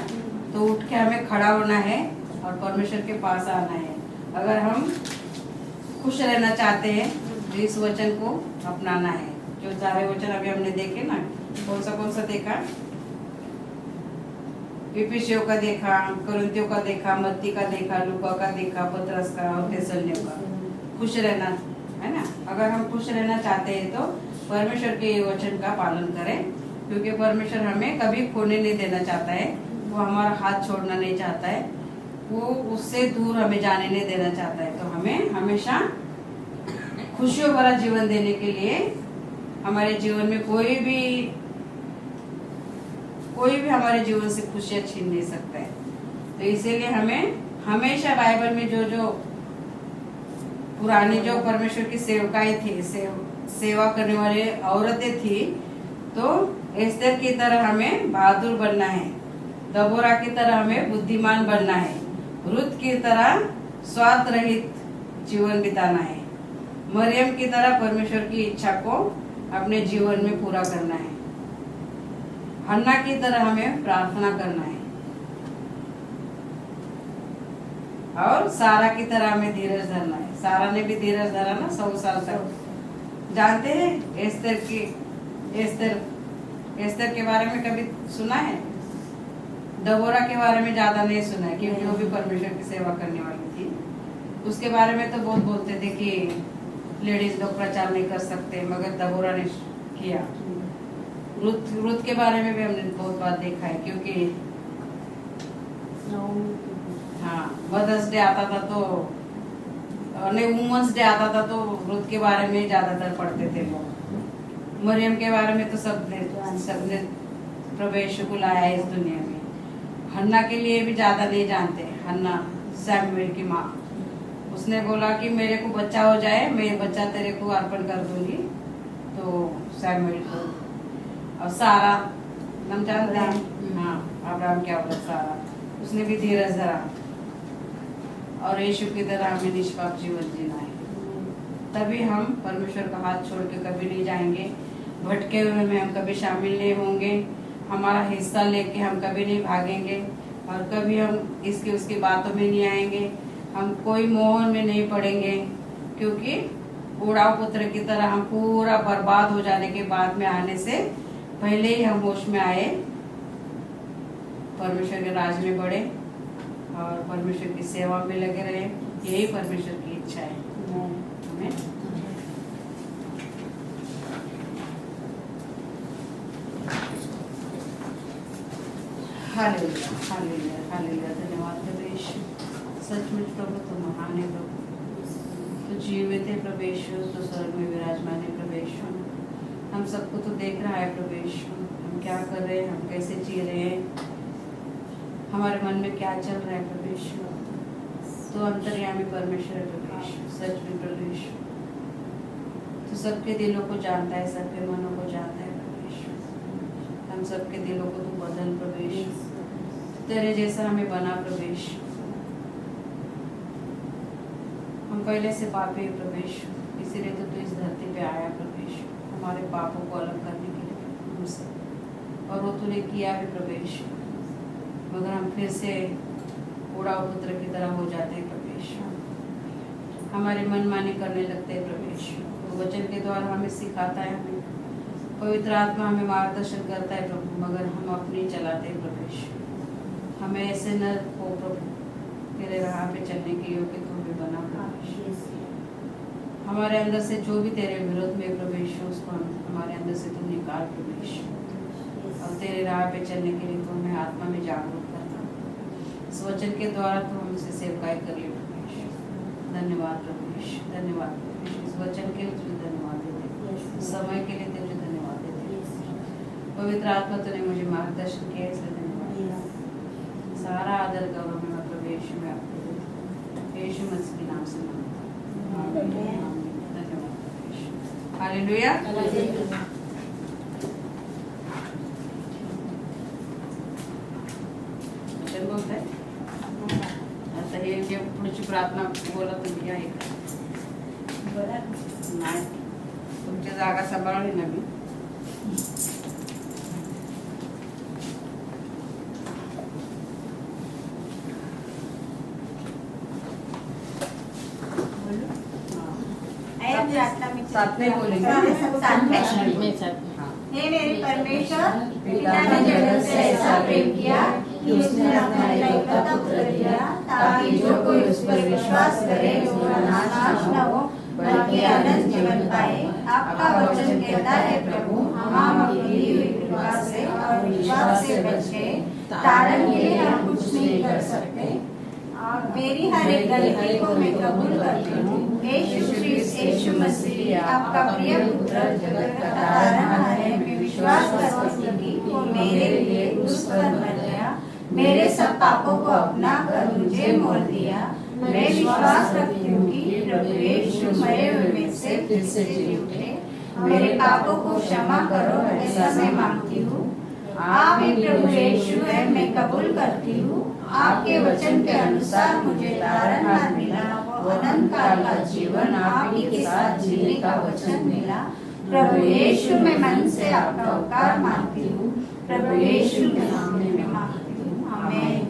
तो उठ के हमें खड़ा होना है और परमेश्वर के पास आना है. अगर हम खुश रहना चाहते हैं तो इस वचन को अपनाना है. जो सारे वचन अभी हमने देखे ना, कौन सा देखा? इफिसियों का देखा, कोरिन्थियों का देखा, मत्ती का देखा, लूका का देखा, पतरस का और तेसलोनियों का. खुश रहना है ना. अगर हम खुश रहना चाहते हैं तो परमेश्वर के ये वचन का पालन करें, क्योंकि परमेश्वर हमें कभी खोने नहीं देना चाहता है. वो हमारा हाथ छोड़ना नहीं चाहता है. वो उससे दूर हमें जाने नहीं देना चाहता है. तो हमें हमेशा खुशियों भरा जीवन देने के लिए हमारे जीवन में कोई भी हमारे जीवन से खुशियां छीन नहीं सकता है. तो इसीलिए हमें हमेशा बाइबल में जो पुरानी जो परमेश्वर की सेवकाएं थी, सेवा करने वाले औरतें थी, तो एस्तर की तरह हमें बहादुर बनना है. दबोरा की तरह हमें बुद्धिमान बनना है. रुत की तरह स्वार्थ रहित जीवन बिताना है. मरियम की तरह परमेश्वर की इच्छा को अपने जीवन में पूरा करना है. हन्ना की तरह हमें प्रार्थना करना है. और सारा की तरह हमें धीरज धरना है. सारा ने भी धीरज धरा ना 100 साल तक. जानते हैं एस्तर के बारे में कभी सुना है? दबोरा के बारे में ज्यादा नहीं सुना है, क्योंकि वो भी परमेश्वर की सेवा करने वाली थी. उसके बारे में तो बहुत बोलते थे कि लेडीज लोग प्रचार नहीं कर सकते, मगर दबोरा ने किया. रुत के बारे में भी हमने बहुत बात देखा है, क्योंकि हाँ, मदर्स डे आता था तो वुमेन्स डे आता था तो रुत के बारे में ज्यादातर पढ़ते थे लोग. मरियम के बारे में तो सबने प्रवेश को लाया इस दुनिया में. हन्ना के लिए भी ज्यादा नहीं जानते. हन्ना सैमुएल की माँ, उसने बोला कि मेरे को बच्चा हो जाए, मैं बच्चा तेरे को अर्पण कर दूंगी. तो सैमुएल को. और सारा नाम जानते हैं? हाँ, अब्राहम क्या बोला, सारा. उसने भी धीरज धरा. और यीशु की तरह हमें निष्पाप जीवन जीना है. तभी हम परमेश्वर का हाथ छोड़ के कभी नहीं जाएंगे. भटके हुए में हम कभी शामिल नहीं होंगे. हमारा हिस्सा लेके हम कभी नहीं भागेंगे, और कभी हम इसकी उसकी बातों में नहीं आएंगे. हम कोई मोह में नहीं पड़ेंगे, क्योंकि उड़ाव पुत्र की तरह हम पूरा बर्बाद हो जाने के बाद में आने से पहले ही हम होश में आए, परमेश्वर के राज में बढ़े और परमेश्वर की सेवा में लगे रहे. यही परमेश्वर की इच्छा है. हमें हालेलुया, हालेलुया, हालेलुया. धन्यवाद प्रभु यीशु. सचमुच प्रभु तुम महान है प्रभु. तो जीवित है प्रभु यीशु, तो स्वर्ग में विराजमान है प्रभु यीशु. हम सबको तो देख रहा है प्रभु यीशु. हम क्या कर रहे हैं, हम कैसे जी रहे हैं, हमारे मन में क्या चल रहा है प्रभु यीशु. तो अंतर्यामी परमेश्वर है प्रभु यीशु, सच में प्रभु यीशु। तो सबके दिलों को जानता है, सबके मनों को जानता है प्रभु यीशु। हम सबके दिलों को तू बदल प्रभु यीशु, तेरे जैसा हमें बना प्रभु यीशु। हम पहले से पापी है प्रभु यीशु, इसीलिए तो तू इस धरती पे आया प्रभु यीशु, हमारे पापों को अलग करने के लिए हमसे, और वो तूने किया भी प्रभु यीशु। मगर हम फिर से उड़ाऊ पुत्र की तरह हो जाते हैं प्रभु यीशु, हमारी मनमानी करने लगते हैं प्रभु यीशु। तो वचन के द्वारा हमें सिखाता है, हमें पवित्र आत्मा हमें मार्गदर्शन करता है प्रभु, मगर हम अपनी चलाते हैं प्रभु यीशु। हमें ऐसे न हो प्रभु, तेरे राह पे चलने के योग्य तो हमें बना प्रभु यीशु। हमारे अंदर से जो भी तेरे विरोध में प्रभु यीशु, उसको हमारे अंदर से तू निकाल प्रभु यीशु, और तेरे राह पे चलने के लिए तो हमें आत्मा में जागरूक करना। इस वचन के द्वारा तो हमसे सेवकाई कर ले प्रभु यीशु। धन्यवाद प्रभु यीशु, धन्यवाद प्रभु यीशु। इस वचन के लिए तुझे धन्यवाद देते, समय के लिए तुझे धन्यवाद देते। पवित्र आत्मा तूने मुझे मार्गदर्शन किया, इसलिए धन्यवाद। सारा आदर गौरव मैं प्रभु यीशु में आपको देती हूँ, यीशु मसीह के नाम से मांगता हूँ। धन्यवाद प्रभु यीशु। हालेलुया। बोलत आहे आता हे जे पुढची प्रार्थना बोलत तुम्ही आहे का? नाही, तुमची जागा सांभाळली ना मी। साथ में बोलेंगे। साथ में। हे मेरे परमेश्वर, पिता ने जगत से ऐसा प्रेम किया कि उसने अपना एकलौता पुत्र दिया, ताकि जो कोई उस पर विश्वास करे वो नाश न हो बल्कि अनंत जीवन पाए। आपका वचन कहता है प्रभु, हम अपनी दी हुई कृपा से और विश्वास से बच गए, तारण के लिए हम कुछ नहीं कर सकते। और मेरी हर एक गलती को मैं कबूल करती हूँ। यीशु मसीह आपका प्रिय पुत्र जगत का तारण है। मैं विश्वास करती हूँ कि वो मेरे लिए उस पर मर गया, मेरे सब पापों को अपना कर मुझे मोल दिया। मैं विश्वास रखती हूँ कि प्रभु यीशु मरे हुए में से फिर से जी उठे। मेरे पापों को क्षमा करो, ऐसा मैं मांगती हूँ। आप ही प्रभु यीशु है, मैं कबूल करती हूँ। आपके वचन के अनुसार मुझे तारणहार मिला, वो अनंत काल का जीवन आप ही के साथ जीने का वचन मिला। प्रभु यीशु मैं मन से आपका उपकार मानती हूँ, प्रभु यीशु के नाम में मैं मांगती हूँ, आमीन।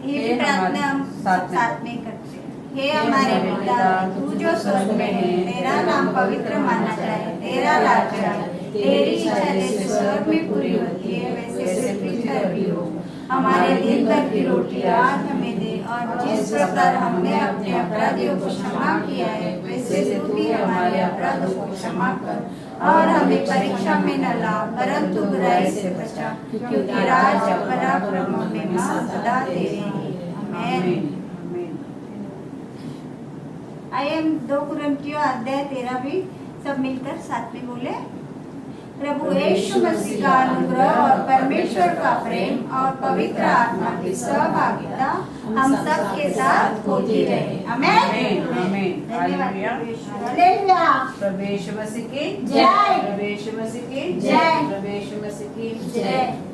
ये प्रार्थना हम साथ में करते हैं। हे हमारे पिता, तू जो स्वर्ग में है, तेरा नाम पवित्र माना जाए, तेरा राज्य आए, तेरी इच्छा जैसे स्वर्ग में पूरी होती है वैसे पृथ्वी पर भी हो। हमारे दिन भर की रोटी आज हमें दे, और जिस प्रकार हमने अपने अपराधियों को क्षमा किया है वैसे तू भी हमारे अपराधों को क्षमा कर, और हमें परीक्षा में न ला परंतु बुराई से बचा, क्योंकि राज्य पराक्रम और महिमा सदा तेरी है, आमीन। आइए हम 2 कुरिन्थियों अध्याय 13 भी सब मिलकर साथ में बोले। प्रभु यीशु मसीह का अनुग्रह और परमेश्वर का प्रेम और पवित्र आत्मा की सहभागिता हम सब के साथ होती रहे, आमीन। आमीन। हालेलुया। हालेलुया। प्रभु यीशु मसीह की जय। प्रभु यीशु मसीह की जय। प्रभु यीशु मसीह की जय।